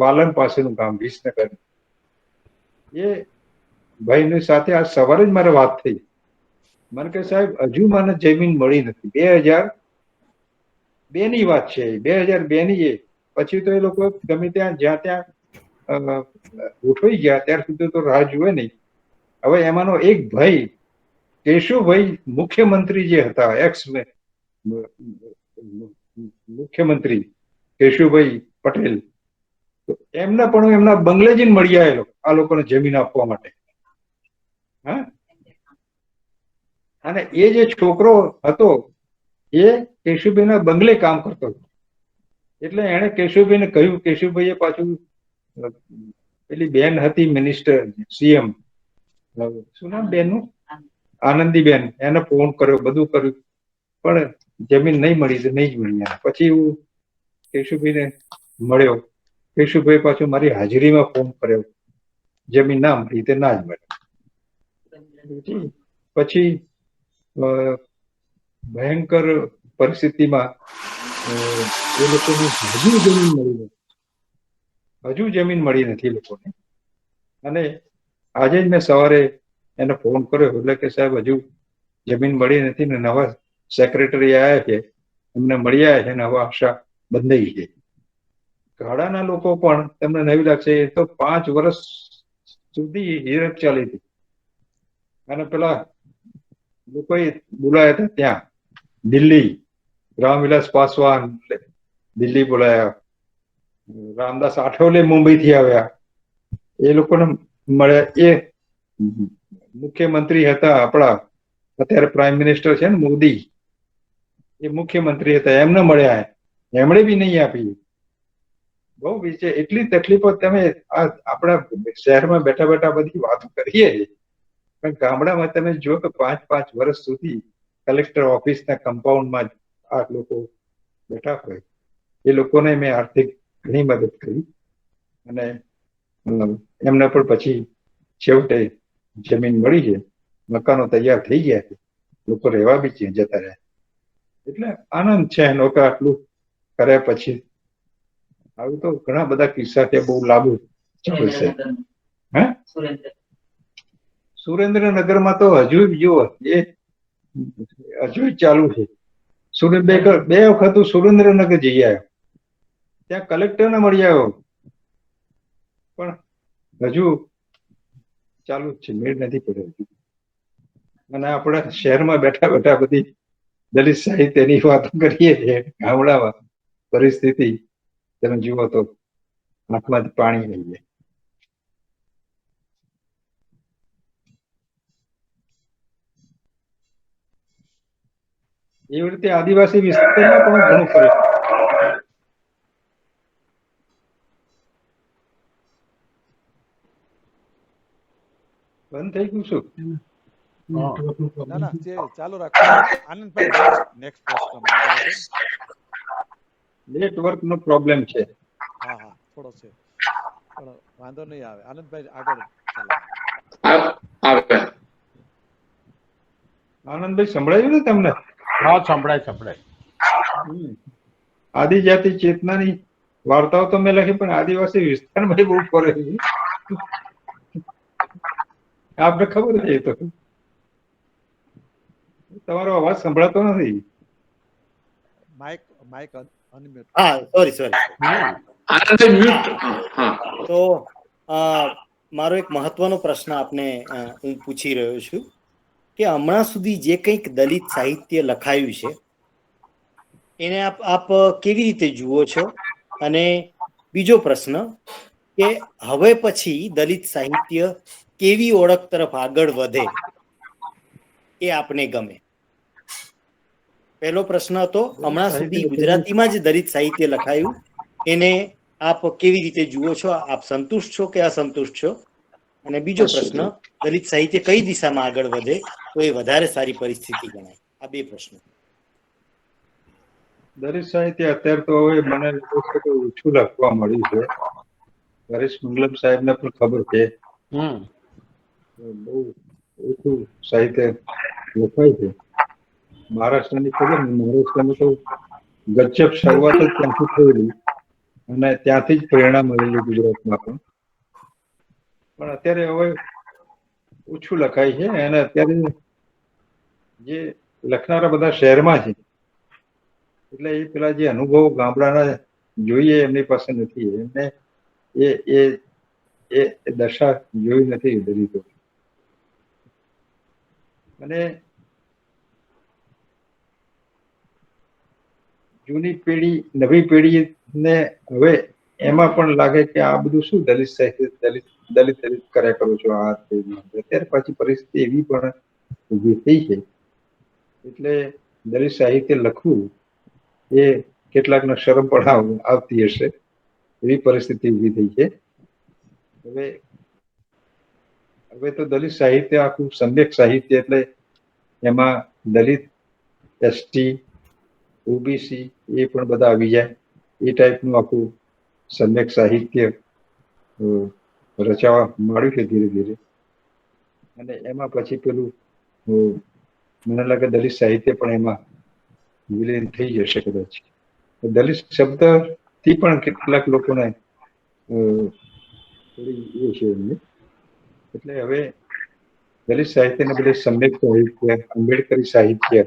વાલમ પાસેનું ગામ વિસનગર. એ ભાઈની સાથે આજ સવારે જ મારે વાત થઈ. મને કે સાહેબ હજુ મને જમીન મળી નથી. 2002 ની વાત છે, 2002 ની. એ પછી તો એ લોકો ગમે ત્યાં જ્યાં ત્યાં ઉઠવાઈ ગયા, ત્યાર સુધી તો રાહ જુએ નહીં. હવે એમાંનો એક ભાઈ કેશુભાઈ મુખ્યમંત્રી જે હતા, એક્સ મુખ્યમંત્રી કેશુભાઈ પટેલ, તો એમના પણ એમના બંગલે જઈને મળી આવેલો આ લોકોને જમીન આપવા માટે. હા, અને એ જે છોકરો હતો એ કેશુભાઈના બંગલે કામ કરતો હતો. એટલે એને કેશુભાઈને કહ્યું, કેશુભાઈએ પાછું પેલી બેન હતી મિનિસ્ટર, સીએમ, શું નામ બેનનું, આનંદીબેન, એને ફોન કર્યો, બધું કર્યું, પણ જમીન નહીં મળી તો નહીં જ મળી એમ. પછી હું કેશુભાઈને મળ્યો. કેશુભાઈ પાછું મારી હાજરીમાં ફોન કર્યો, જમીન ના મળી તે ના જ મળે. પછી ભયંકર પરિસ્થિતિમાં એ લોકોને હજુ જમીન મળી નથી લોકોને. અને આજે જ મેં સવારે એને ફોન કર્યો એટલે કે સાહેબ હજુ જમીન મળી નથી ને નવા સેક્રેટરી આવ્યા છે, એમને મળી આવ્યા છે ને હવે આશા બંધાઈ છે. ગાડાના લોકો પણ તમને નવી લાગશે, એ તો 5 વર્ષ સુધી હિરક ચાલી હતી. અને પેલા લોકોએ બોલાયા હતા ત્યાં દિલ્હી, રામવિલાસ પાસવાન દિલ્હી બોલાયા, રામદાસ આઠવલે મુંબઈ થી આવ્યા, એ લોકોને મળ્યા. એ મુખ્યમંત્રી હતા આપણા અત્યારે પ્રાઇમ મિનિસ્ટર છે ને મોદી, એ મુખ્યમંત્રી હતા, એમને મળ્યા, એમણે બી નહીં આપી. બહુ વિશે એટલી તકલીફો. તમે આપણા શહેરમાં બેઠા બેઠા બધી વાતો કરીએ, પણ ગામડામાં તમે જો તો 5 વર્ષ સુધી કલેક્ટર ઓફિસના કમ્પાઉન્ડમાં આ લોકો બેઠા હોય. એ લોકોને મેં આર્થિક ઘણી મદદ કરી અને એમને પણ પછી છેવટે જમીન મળી છે, મકાનો તૈયાર થઈ ગયા છે, લોકો રહેવા બી છે જતા રહ્યા. એટલે આનંદ છે લોકો આટલું કર્યા પછી. આવી તો ઘણા બધા કિસ્સા છે, બહુ લાંબુ ચાલે છે. હે સુરેન્દ્રનગરમાં તો હજુ જુઓ એ હજુ ચાલુ છે. બે વખત હું સુરેન્દ્રનગર જઈ આવ્યો, ત્યાં કલેક્ટરને મળી આવ્યો, પણ હજુ ચાલુ જ છે, મેળ નથી પડ્યો હજુ. અને આપણા શહેરમાં બેઠા બેઠા બધી દલિત સાહિત્યની વાતો કરીએ છીએ. ગામડામાં પરિસ્થિતિ તમે જુઓ તો આંખમાંથી પાણી આવી જાય. એવી રીતે આદિવાસી વિસ્તારમાં પણ ઘણું ફરક. બંધ થઈ ગયું શું? ના ના, જે ચાલુ રાખો આનંદભાઈ. નેક્સ્ટ પ્રશ્નમાં આગળ વધો. નેટવર્ક નો પ્રોબ્લેમ છે. હા હા, થોડો છે પણ વાંધો નહીં આવે. આનંદભાઈ આગળ ચાલો. આવે. આનંદભાઈ સંભળાયું ને તમને? હા, સંભળાય સંભળાય. આદિજાતિ ચેતનાની વાર્તાઓ તો મેં લખી, પણ આદિવાસી વિસ્તારમાં બહુ ફરે છે. આપને ખબર છે. તો તમારો અવાજ સંભળાતો નથી. Mic mic unmute. હા, સોરી. તો મારો એક મહત્વનો પ્રશ્ન આપને હું પૂછી રહ્યો છું કે હમણાં સુધી જે કંઈક દલિત સાહિત્ય લખાયું છે એને આપ કેવી રીતે જુઓ છો? અને બીજો પ્રશ્ન કે હવે પછી દલિત સાહિત્ય કેવી ઓળખ તરફ આગળ વધે એ આપને ગમે? પહેલો પ્રશ્ન હતો, હમણાં સુધી ગુજરાતીમાં જ દલિત સાહિત્ય લખાયું એને આપ કેવી રીતે જુઓ છો? આપ સંતુષ્ટ છો કે અસંતુષ્ટ છો? અને બીજો પ્રશ્ન, દલિત સાહિત્ય કઈ દિશામાં આગળ વધે તો એ વધારે સારી પરિસ્થિતિ ગણાય? આ બે પ્રશ્નો. દલિત સાહિત્ય અત્યારે તો હવે મને ઓછું લખવા મળ્યું છે. હરીશ મંગલમ સાહેબ ને પણ ખબર છે, બહુ ઓછું સાહિત્ય લખાય છે. મહારાષ્ટ્રની ખબર ને, મહારાષ્ટ્રમાં તો ગજબ શરૂઆત જ ત્યાંથી થયેલી અને ત્યાંથી જ પ્રેરણા મળેલી ગુજરાતમાં પણ અત્યારે હવે ઓછું લખાય છે. અને અત્યારે જે લખનારા બધા શહેરમાં છે, એટલે એ પેલા જે અનુભવો ગામડાના જોઈએ એમની પાસે નથી. એમને એ દશા જોઈ નથી દલિતો. અને જૂની પેઢી નવી પેઢીને હવે એમાં પણ લાગે કે આ બધું શું દલિત સાહિત્ય, દલિત કર્યા કરું છું. અત્યારે પાછી પરિસ્થિતિ એવી પણ ઉભી થઈ છે, એટલે દલિત સાહિત્ય લખવું એ કેટલાકને શરમ પણ આવતી હશે, એવી પરિસ્થિતિ ઉભી થઈ છે. હવે તો દલિત સાહિત્ય આખું સમ્યક સાહિત્ય, એટલે એમાં દલિત, એસટી, ઓબીસી એ પણ બધા આવી જાય એ ટાઈપનું આખું સમ્યક સાહિત્ય રચાવા માંડ્યું છે ધીરે ધીરે. અને એમાં પછી પેલું મને લાગે દલિત સાહિત્ય પણ એમાં વિલીન થઈ જશે કદાચ. દલિત શબ્દ થી પણ કેટલાક લોકોને થોડી એ છે એમને. એટલે હવે દલિત સાહિત્યને બદલે સમ્યક સાહિત્ય, આંબેડકરી સાહિત્ય,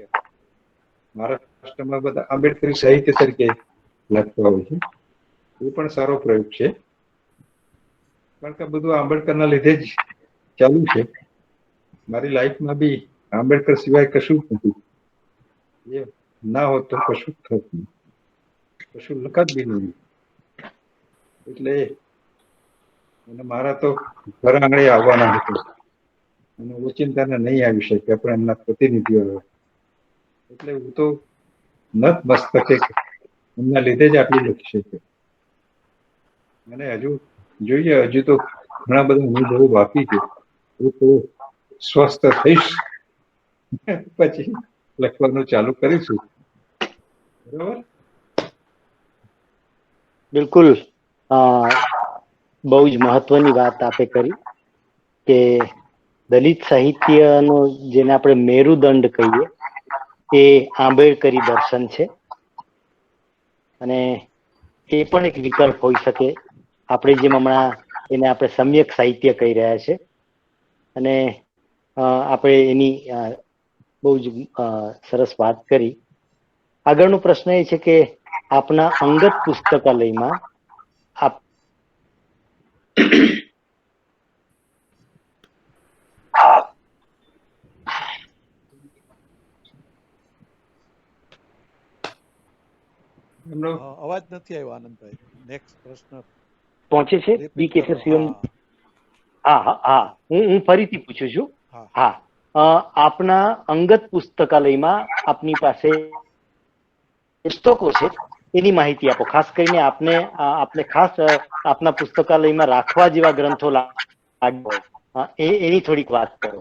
મહારાષ્ટ્રમાં બધા આંબેડકરી સાહિત્ય તરીકે લખતા હોય છે. એ પણ સારો પ્રયોગ છે, કારણ કે બધું આંબેડકરના લીધે જ ચાલુ છે. મારી લાઈફમાં બી આંબેડકર સિવાય કશું જ નથી. એ ના હોત તો કશું જ થત નહીં, કશું લખત બી નહીં. એટલે અને મારા તો ઘર આંગણે આવવાના હતા અને ઓચિંતાને નહીં આવી શકે પણ એમના પ્રતિનિધિઓ. એટલે હું તો નત મસ્તકે એમના લીધે જ આટલું લખી શકે. અને હજુ જોઈએ, હજુ તો ઘણા બધા અનુભવો બાકી છે. હું તો સ્વસ્થ થઈશ પછી લખવાનું ચાલુ કરીશું. બરોબર. બિલકુલ. બહુ જ મહત્વની વાત આપે કરી કે દલિત સાહિત્યનો જેને આપણે મેરુદંડ કહીએ એ આંબેડકરી દર્શન છે. અને એ પણ એક વિકલ્પ હોઈ શકે. આપણે જેમ હમણાં એને આપણે સમ્યક સાહિત્ય કહી રહ્યા છે અને આપણે એની બહુ જ સરસ વાત કરી. આગળનો પ્રશ્ન એ છે કે આપના અંગત પુસ્તકાલયમાં આપ એમનો અવાજ નથી આવ્યો આનંદભાઈ. નેક્સ્ટ પ્રશ્ન પહોંચે છે બી રિપીટ કેસર કરો. શિવમ? હા, હા હા હા, હું ફરીથી પૂછું છું. હા. હા, આપના અંગત પુસ્તકાલયમાં આપની પાસે પુસ્તકો છે એની માહિતી આપો. ખાસ કરીને આપને ખાસ આપના પુસ્તકાલયમાં રાખવા જેવા ગ્રંથો લાગ્યા હોય એની થોડીક વાત કરો.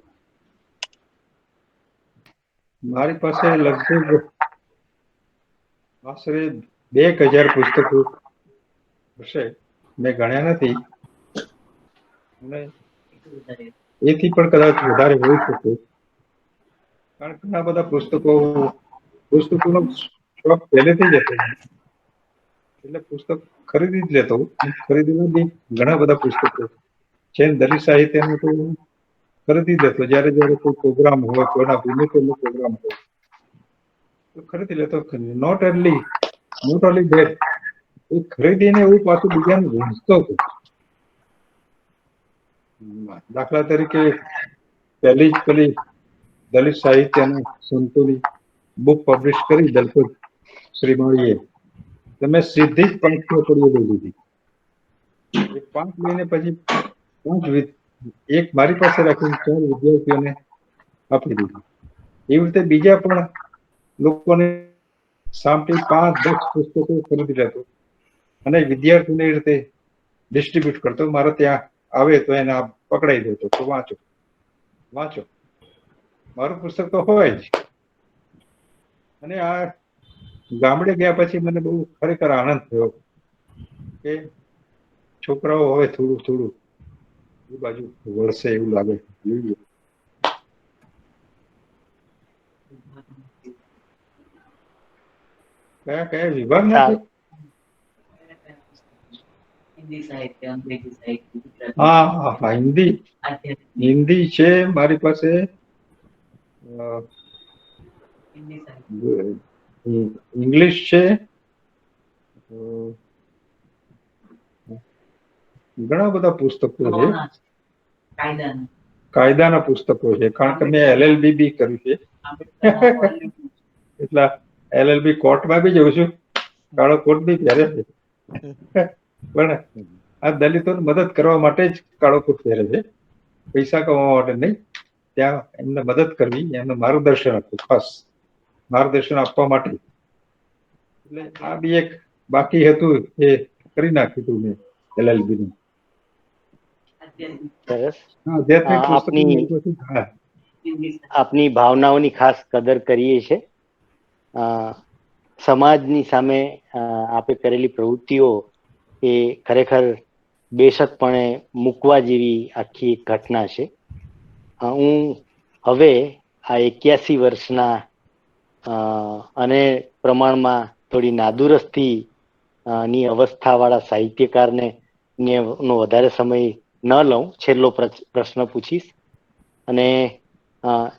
મારી પાસે લગભગ આશરે 2000 પુસ્તકો હશે. મેં ગણ્યા નથી અને એથી પણ કદાચ વધારે હોઈ શકે, કારણ કે ઘણા બધા પુસ્તકોનો શોખ પહેલેથી જ હતો. એટલે પુસ્તક ખરીદી જ લેતો. ખરીદીમાં બી ઘણા બધા પુસ્તકો છે. દલિત સાહિત્યનું તો ખરીદી જ લેતો. જયારે કોઈ પ્રોગ્રામ હોય, કોઈના ભૂમિકોનો પ્રોગ્રામ હોય તો ખરીદી લેતો. નોટ ઓનલી ધેટ, એ ખરીદીને એવું પાછું બીજાને વહેંચતો હતો. દાખલા તરીકે પહેલી જ પેલી દલિત સાહિત્યના સંતોની બુક પબ્લિશ કરી દલપત શ્રીમાળીએ, તમે સીધી જ 5 ચોપડીઓ લઈ લીધી. એ 5 લઈને પછી 5 એક મારી પાસે રાખીને 4 વિદ્યાર્થીઓને આપી દીધી. એવી રીતે બીજા પણ લોકોને સામટી 5-10 પુસ્તકો ખરીદી લેતો અને વિદ્યાર્થીઓને એ રીતે ડિસ્ટ્રીબ્યુટ કરતો. મારે ત્યાં આવે તો એને પકડાઈ દેતો તો વાંચો. મારું પુસ્તક તો હોય જ. અને આ ગામડે ગયા પછી મને બહુ ખરેખર આનંદ થયો કે છોકરાઓ હવે થોડું થોડું એ બાજુ વળશે એવું લાગે. જોઈએ કયા કયા વિભાગના છે. હા, હિન્દી છે મારી પાસે. ઇંગ્લિશ છે. ઘણા બધા પુસ્તકો છે. કાયદાના પુસ્તકો છે, કારણ કે મેં LLB બી કર્યું છે. એટલે LLB કોર્ટમાં બી જઉં છું. કાળો કોટ બી પહેરે છે. પણ આ દલિતોને મદદ કરવા માટે જ કાળો કોટ પહેરે છે, પૈસા કમાવા માટે નહીં. ત્યાં એમને મદદ કરવી, એમને માર્ગદર્શન આપવું, ખાસ માર્ગદર્શન આપવા માટે. એટલે આ બી એક બાકી હતું, એ કરી નાખ્યું હતું મેં LLB નું. સરસ. આધ્યાત્મિક પુસ્તકો મારી પાસે ઘણા. આપની ભાવનાઓની ખાસ કદર કરીએ છીએ. સમાજની સામે આપે કરેલી પ્રવૃત્તિઓ એ ખરેખર બેશકપણે મૂકવા જેવી આખી એક ઘટના છે. હું હવે આ 81 વર્ષના અને પ્રમાણમાં થોડી નાદુરસ્તી ની અવસ્થાવાળા સાહિત્યકારને નો વધારે સમય ન લઉં. છેલ્લો પ્રશ્ન પૂછીશ અને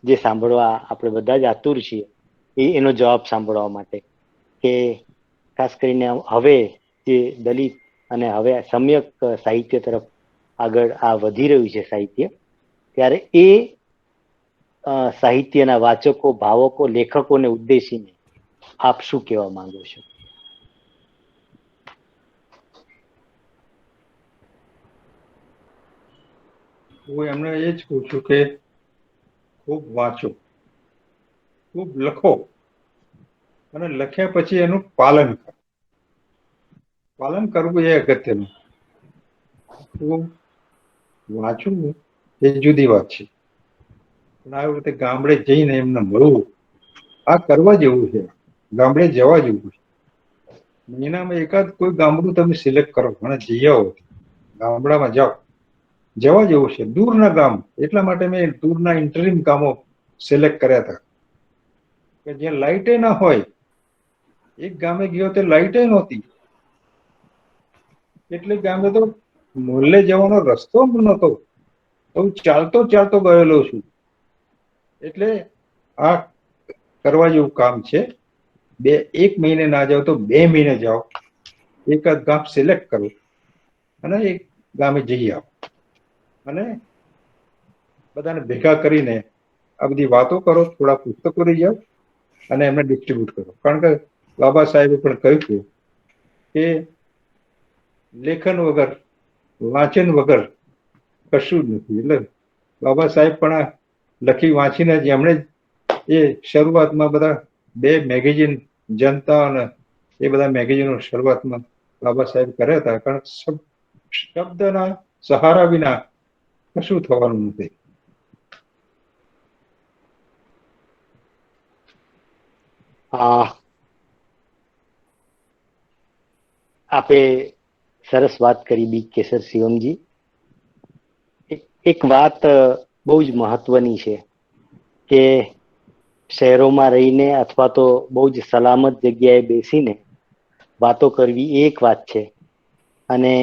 જે સાંભળવા આપણે બધા જ આતુર છીએ એનો જવાબ સાંભળવા માટે, કે ખાસ કરીને હવે જે દલિત અને હવે સમ્યક સાહિત્ય તરફ આગળ આ વધી રહ્યું છે સાહિત્ય, ત્યારે એ સાહિત્યના વાચકો, ભાવકો, લેખકોને ઉદ્દેશીને આપ શું કહેવા માંગો છો? હું એમને એ જ કહું છું કે ખૂબ વાંચો, ખૂબ લખો અને લખ્યા પછી એનું પાલન કરો. પાલન કરવું એ અગત્યનું. હું વાંચું એ જુદી વાત છે, પણ આવી રીતે ગામડે જઈને એમને મળવું, આ કરવા જેવું છે. ગામડે જવા જેવું છે. મહિનામાં એકાદ કોઈ ગામડું તમે સિલેક્ટ કરો અને જઈ આવો, ગામડામાં જાઓ, જવા જેવું છે. દૂરના ગામ, એટલા માટે મેં દૂરના ઇન્ટરિમ ગામો સિલેક્ટ કર્યા હતા કે જ્યાં લાઇટે ના હોય. એક ગામે ગયો તે લાઇટે નહોતી, એટલે ગામે તો મોહલ્લે જવાનો રસ્તો પણ નહોતો, હું ચાલતો ચાલતો ગયેલો છું. એટલે આ કરવા જેવું કામ છે. એક મહિને ના જાઓ તો 2 મહિને જાઓ, એકાદ ગામ સિલેક્ટ કરો અને એક ગામે જઈ આવો અને બધાને ભેગા કરીને આ બધી વાતો કરો, થોડા પુસ્તકો લઈ જાઓ અને એમને ડિસ્ટ્રીબ્યુટ કરો. કારણ કે બાબા સાહેબે પણ કહ્યું છે કે લેખન વગર, વાંચન વગર કશું જ નથી. એટલે બાબા સાહેબ પણ આ લખી વાંચીને જ એમણે એ શરૂઆતમાં બધા 2 મેગેઝિન, જનતા અને એ બધા મેગેઝિનો શરૂઆતમાં બાબા સાહેબ કર્યા હતા. કારણ શબ્દના સહારા વિના કશું થવાનું નથી. આપે સરસ વાત કરી બી કેસર શિવમજી. એક વાત બહુ જ મહત્વની છે કે શહેરોમાં રહીને અથવા તો બહુ જ સલામત જગ્યાએ બેસીને વાતો કરવી એ એક વાત છે, અને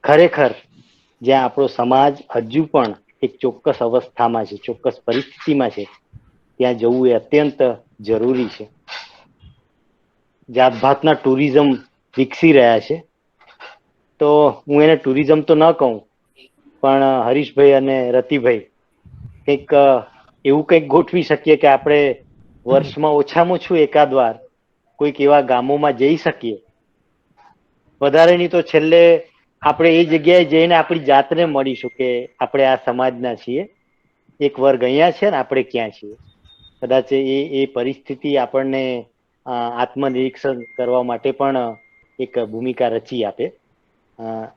ખરેખર જ્યાં આપણો સમાજ હજુ પણ એક ચોક્કસ અવસ્થામાં છે, ચોક્કસ પરિસ્થિતિમાં છે, ત્યાં જવું એ અત્યંત જરૂરી છે. જાતભાતના ટુરિઝમ વિકસી રહ્યા છે, તો હું એને ટુરિઝમ તો ન કહું, પણ હરીશભાઈ અને રતિભાઈ કંઈક એવું કંઈક ગોઠવી શકીએ કે આપણે વર્ષમાં ઓછામાં ઓછું એકાદ વાર કોઈક એવા ગામોમાં જઈ શકીએ. વધારે નહીં તો છેલ્લે આપણે એ જગ્યાએ જઈને આપણી જાતને મળીશું કે આપણે આ સમાજના છીએ, એક વર્ગ અહીંયા છે ને આપણે ક્યાં છીએ. કદાચ એ પરિસ્થિતિ આપણને આત્મનિરીક્ષણ કરવા માટે પણ એક ભૂમિકા રચી આપે.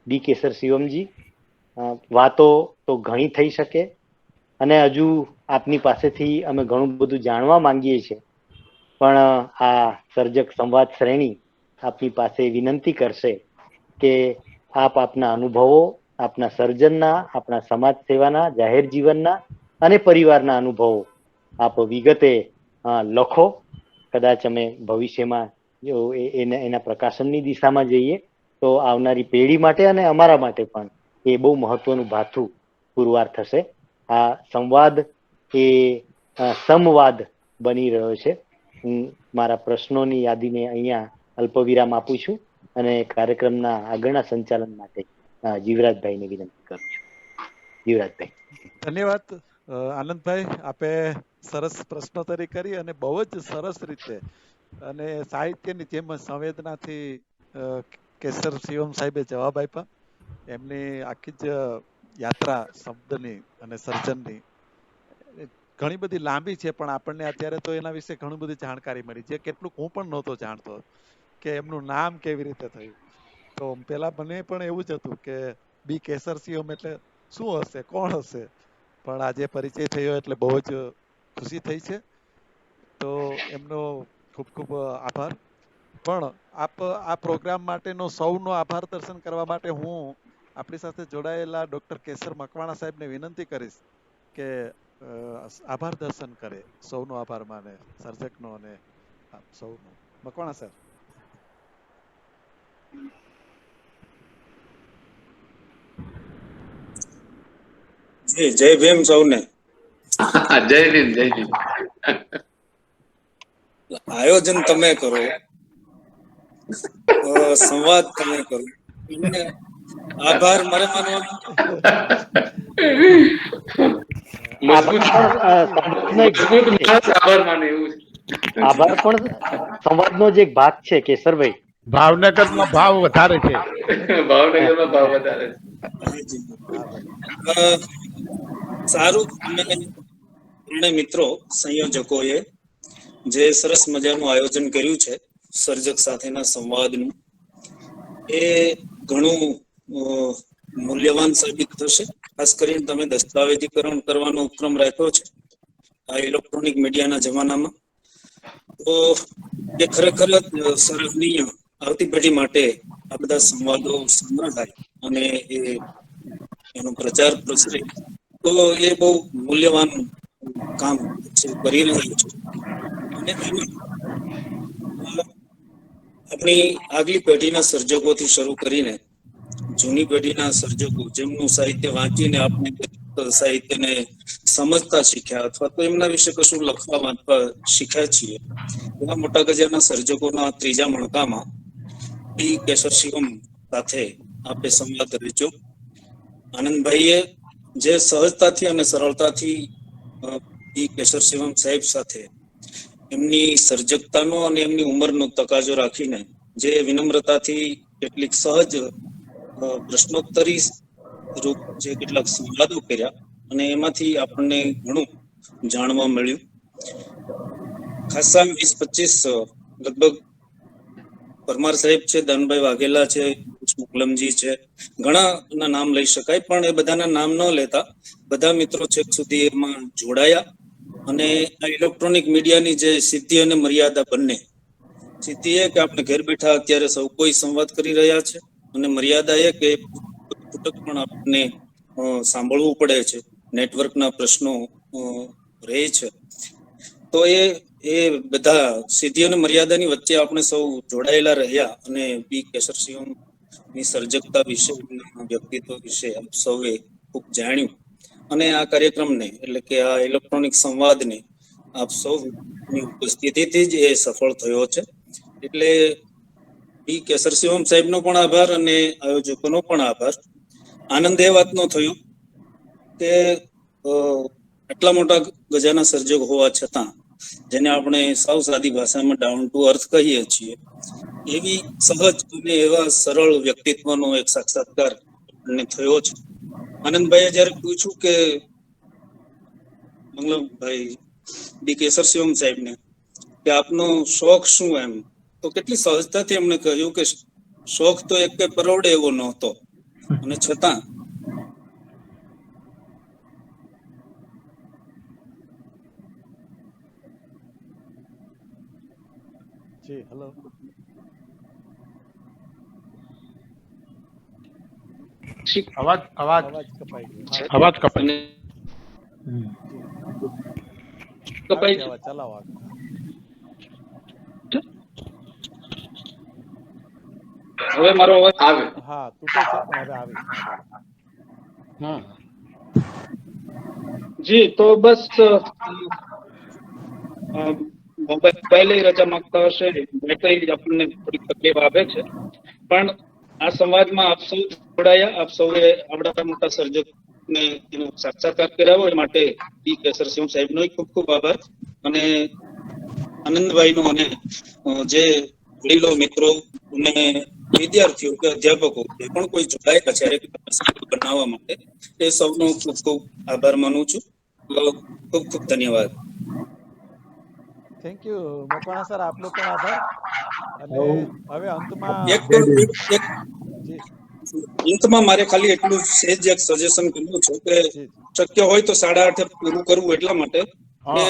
બી કેસર શિવમજી, વાતો તો ઘણી થઈ શકે અને હજુ આપની પાસેથી અમે ઘણું બધું જાણવા માંગીએ છીએ, પણ આ સર્જક સંવાદ શ્રેણી આપની પાસે વિનંતી કરશે કે આપ આપના અનુભવો, આપના સર્જનના, આપણા સમાજ સેવાના, જાહેર જીવનના અને પરિવારના અનુભવો આપ વિગતે લખો. કદાચ અમે ભવિષ્યમાં જો એના પ્રકાશનની દિશામાં જઈએ તો આવનારી પેઢી માટે અને અમારા માટે પણ એ બહુ મહત્વનું ભાથું પુરવાર થશે. આ સંવાદ એ સંવાદ બની રહ્યો છે. હું મારા પ્રશ્નોની યાદીને અહીંયા અલ્પવિરામ આપું છું અને કાર્યક્રમના આગળના સંચાલન માટે જીવરાજભાઈને વિનંતી કરું છું. જીવરાજભાઈ. ધન્યવાદ આનંદભાઈ, આપે સરસ પ્રશ્નોત્તરી કરી અને બહુ જ સરસ રીતે અને સાહિત્યની જેમ સંવેદનાથી કેસર શિવમ સાહેબે જવાબ આપ્યા. એમની આખી જ યાત્રા શબ્દની અને સર્જનની ઘણી બધી લાંબી છે, પણ આપણને અત્યારે તો એના વિશે ઘણી બધી જાણકારી મળી, જે કેટલુંક હું પણ નહોતો જાણતો કે એમનું નામ કેવી રીતે થયું. તો પેલા મને પણ એવું જ હતું કે બી કેસર શિવમ એટલે શું હશે, કોણ હશે, પણ આજે પરિચય થયો એટલે બહુ જ ખુશી થઈ છે. તો એમનો ખૂબ ખૂબ આભાર. પણ આપ આ પ્રોગ્રામ માટેનો સૌનો આભાર દર્શન કરવા માટે હું આપણી સાથે જોડાયેલા ડોક્ટર કેસર મકવાણા સાહેબને વિનંતી કરીશ કે આભાર દર્શન કરે, સૌનો આભાર માને, સર્જકનો અને આપ સૌનો. મકવાણા સાહેબ. જી જય ભીમ સૌને. જય ભીમ, જય ભીમ. આયોજન તમે કરો, સંવાદ તમે કરો, આભાર મારે માનવાનો. આભાર માને એવું છે. આભાર પણ સંવાદનો જ એક ભાગ છે કેશરભાઈ. ભાવનગરમાં ભાવ વધારે છે. ભાવનગરમાં ભાવ વધારે છે. સારું, અમે મિત્રો સંયોજકોએ જે સરસ મજાનું આયોજન કર્યું છે સર્જક સાથેના સંવાદનું, એ ઘણું મૂલ્યવાન સાબિત થશે. ખાસ કરીને તમે દસ્તાવેજીકરણ કરવાનો ઉપક્રમ રાખ્યો છે આ ઇલેક્ટ્રોનિક મીડિયાના જમાનામાં, તો એ ખરેખર સરાહનીય. આવતી પેઢી માટે આ બધા સંવાદો સંગ્રહાય અને એનો પ્રચાર પ્રસરે તો એ બહુ મૂલ્યવાન કામ કરી રહ્યું છે. અને આપણી આગલી પેઢીના સર્જકોથી શરૂ કરીને જૂની પેઢીના સર્જકો જેમનું સાહિત્ય વાંચીને આપણે સાહિત્યને સમજતા શીખ્યા અથવા તો એમના વિશે કશું લખવા વાંચવા શીખ્યા છીએ, એવા મોટા ગજાના સર્જકોના ત્રીજા મણકામાં ડી કેસર શિવમ સાથે આપણે સંવાદ રચ્યો. આનંદભાઈએ જે સહજતાથી અને સરળતાથી ડી કેસર શિવમ સાહેબ સાથે એમની સર્જકતાનો અને એમની ઉંમરનો તકાજો રાખીને જે વિનમ્રતાથી કેટલીક સહજ પ્રશ્નોત્તરી રૂપ જે કેટલાક સંવાદો કર્યા અને એમાંથી આપણને ઘણું જાણવા મળ્યું. ખાસા 20-25 લગભગ પરમાર સાહેબ છે, દાનભાઈ વાઘેલા છે, મુકલમજી છે, ઘણા નામ લઈ શકાય, પણ એ બધાના નામ ન લેતા બધા મિત્રો છેક સુધી એમાં જોડાયા. અને આ ઇલેક્ટ્રોનિક મીડિયાની જે સિદ્ધિ અને મર્યાદા બંને, સિદ્ધિ એ કે આપણે ઘર બેઠા અત્યારે સૌ કોઈ સંવાદ કરી રહ્યા છે, અને મર્યાદા એ કે છૂટક પણ આપણને સાંભળવું પડે છે, નેટવર્કના પ્રશ્નો રહે છે. તો એ બધા સિદ્ધિ અને મર્યાદાની વચ્ચે આપણે સૌ જોડાયેલા રહ્યા અને બી કેસર શિવમની સર્જકતા વિશે, વ્યક્તિત્વ વિશે આપ સૌએ ખૂબ જાણ્યું. અને આ કાર્યક્રમને એટલે કે આ ઇલેક્ટ્રોનિક સંવાદને આપ સૌની ઉપસ્થિતિથી જ એ સફળ થયો છે. એટલે બી કેસર શિવમ સાહેબનો પણ આભાર અને આયોજકોનો પણ આભાર. આનંદ એ વાતનો થયો કે આટલા મોટા ગજાના સર્જક હોવા છતાં, જેને આપણે સાવ સાદી ભાષામાં ડાઉન ટુ અર્થ કહીએ છીએ, એવી સહજ અને એવા સરળ વ્યક્તિત્વનો એક સાક્ષાત્કાર આપણને થયો છે. આનંદભાઈએ જયારે પૂછ્યું કે મંગલમભાઈ ડી કેસર શિવમ સાહેબને કે આપનો શોખ શું, એમ તો કેટલી સહજતાથી એમણે કહ્યું કે શોખ તો એક પરવડે એવો નહોતો, અને છતાં જી હેલો. અવાજ કપાઈ અવાજ કપાય. ગયો. ચલાવો આગળ. હવે મારો અવાજ આવે. હા, તૂટે છે પણ હવે આવી. જી, તો બસ મોબાઈલ રજા માંગતા હશે, બેટરી આપણને થોડી તકલીફ આવે છે, પણ આ સંવાદમાં આપ સૌ જોડાયા, આપ સૌએ આવડા મોટા સર્જકને એનો સાક્ષાત્કાર કરાવ્યો એ માટે ડી કેસર શિવમ સાહેબનો ખૂબ ખૂબ આભાર. અને આનંદભાઈનો અને જે વડીલો મિત્રો અને વિદ્યાર્થીઓ કે અધ્યાપકો જે પણ કોઈ જોડાયેલા છે બનાવવા માટે, એ સૌનો ખૂબ ખૂબ આભાર માનું છું. ખૂબ ખૂબ ધન્યવાદ. થેન્ક યુ મકવાણા સર, આપનો પણ આભાર. અને હવે અંતમાં અંતમાં મારે ખાલી એટલું સહેજ એક સજેશન કરવું છે કે શક્ય હોય તો 8:30 પૂરું કરવું, એટલા માટે કે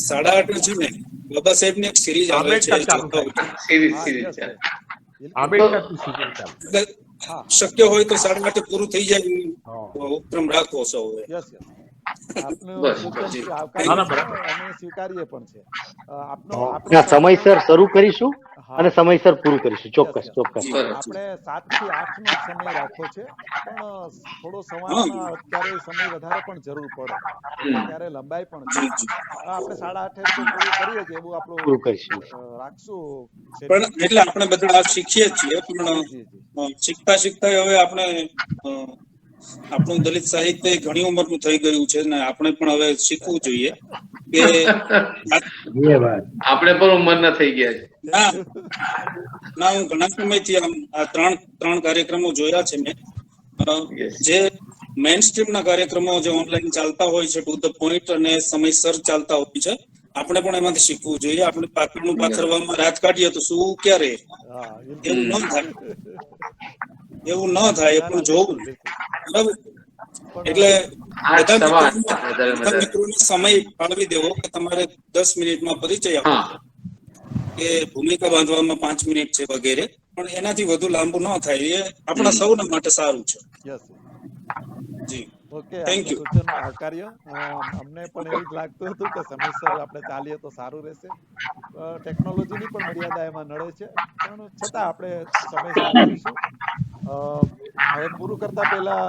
8:30 છે ને બાબા સાહેબની એક સિરીઝ આવે છે આંબેડકર ચાલુ જોતા હોય. સિરીઝ હા સિરીઝ યસ ચાલે. બિલકુલ આંબેડકર ની સિરિયલ ચાલુ. એટલે હા શક્ય હોય તો 8:30 પૂરું થઈ જાય હા. એવો ઉપક્રમ રાખવો સૌએ. યસ આપનું બસ, સૂચન જી. આવકાર્ય ના, છે બરાબર. અને સ્વીકાર્ય પણ છે આપનો હા. આપણો ના, સમયસર શરૂ કરીશું હા અને સમયસર પૂરું કરીશું. યસ ચોક્કસ યસ ચોક્કસ. જી. સરસ. આપણે 7 થી 8 નો જ સમય રાખ્યો છે પણ થોડો હા સંવાદમાં અત્યારે સમય વધારે પણ જરૂર પડે હમ. ત્યારે લંબાઈ પણ છે જી જી. આપણે 8:30 તો પૂરું કરીએ છીએ એવું આપણું પૂરું કરીશું. રાખશું પણ schedule. એટલે આપણે બધા આ શીખીએ જ છીએ પણ જી શીખતા શીખતા હવે આપણે અ, આપણું દલિત સાહિત્ય ઘણી ઉંમરનું થઈ ગયું છે ને આપણે પણ હવે શીખવું જોઈએ કે એ વાત આપણે પણ ઉંમરના થઈ ગયા છે. ના ના હું ઘણા સમયથી આ ત્રણ કાર્યક્રમો જોયા છે મેં. અ, Yes. જે મેઇન સ્ટ્રીમ ના કાર્યક્રમો જે ઓનલાઈન ચાલતા હોય છે ટુ ધ પોઈન્ટ અને સમયસર ચાલતા હોય છે આપણે પણ એમાંથી શીખવું જોઈએ. આપણે પાછળનું પાથરવામાં રાત કાઢીએ તો શું ક્યારે હા એવું બિલકુલ ન થાય. એવું ન થાય એ ના પણ ના જોવું. બિલકુલ બરાબર. પણ એટલે આ બધા સવાલ મિત્રોને વધારે બધા વધારે. મિત્રોને સમય ફાળવી દેવો કે તમારે 10 મિનિટમાં પરિચય આપો હા કે ભૂમિકા બાંધવામાં 5 મિનિટ છે વગેરે પણ એનાથી વધુ લાંબુ ન થાય એ આપણા સૌના માટે સારું છે. યસ જી ઓકે થેન્ક આપનું યુ. સૂચન આવકાર્ય અમને પણ એવું જ લાગતું હતું કે સમયસર આપણે ચાલીએ તો સારું રહેશે ટેકનોલોજીની પણ મર્યાદા એમાં નડે છે પણ છતાં આપણે સમયસર કરીશું હવે પૂરું કરતા પહેલા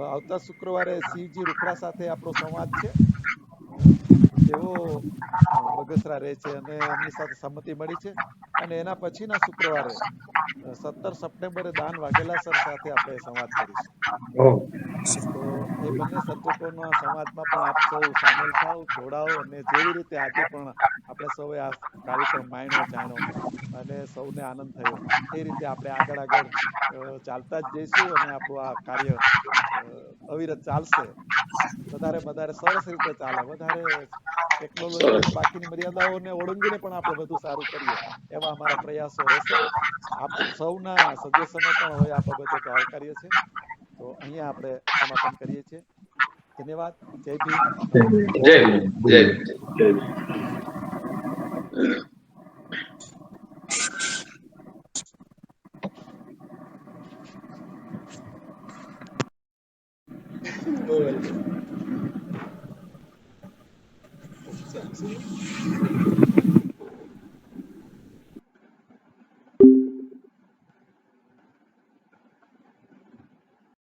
આવતા શુક્રવારે શિવજી રૂખડા સાથે આપણો સંવાદ છે તેઓ બગસરા રહે છે અને એમની સાથે સંમતિ મળી છે અને એના પછીના શુક્રવારે 17 સપ્ટેમ્બરે દાન વાઘેલા સર સાથે આપણે સંવાદ કરીશું ઓહ, તો એ બંને સર્જકોના સંવાદમાં પણ આપ સૌ સામેલ થાઓ જોડાઓ અને જેવી રીતે આજે પણ આપણે સૌએ આ કાર્યક્રમ માણ્યો જાણ્યો અને સૌને આનંદ થયો એ રીતે આપણે આગળ ચાલતા જ જઈશું અને આપણું આ કાર્ય અવિરત ચાલશે વધારે સરસ રીતે ચાલે વધારે ટેકનોલોજી સરસ. અને બાકીની મર્યાદાઓને ઓળંગીને પણ આપણે બધું સારું કરીએ એવા અમારા પ્રયાસો રહેશે આપ સૌના સજેશનો પણ હવે આ બાબતે તો આવકાર્ય છે તો અહીંયા આપણે સમાપન કરીએ છીએ ધન્યવાદ જય ભીમ જય ભીમ, જય ભીમ. ચાલશે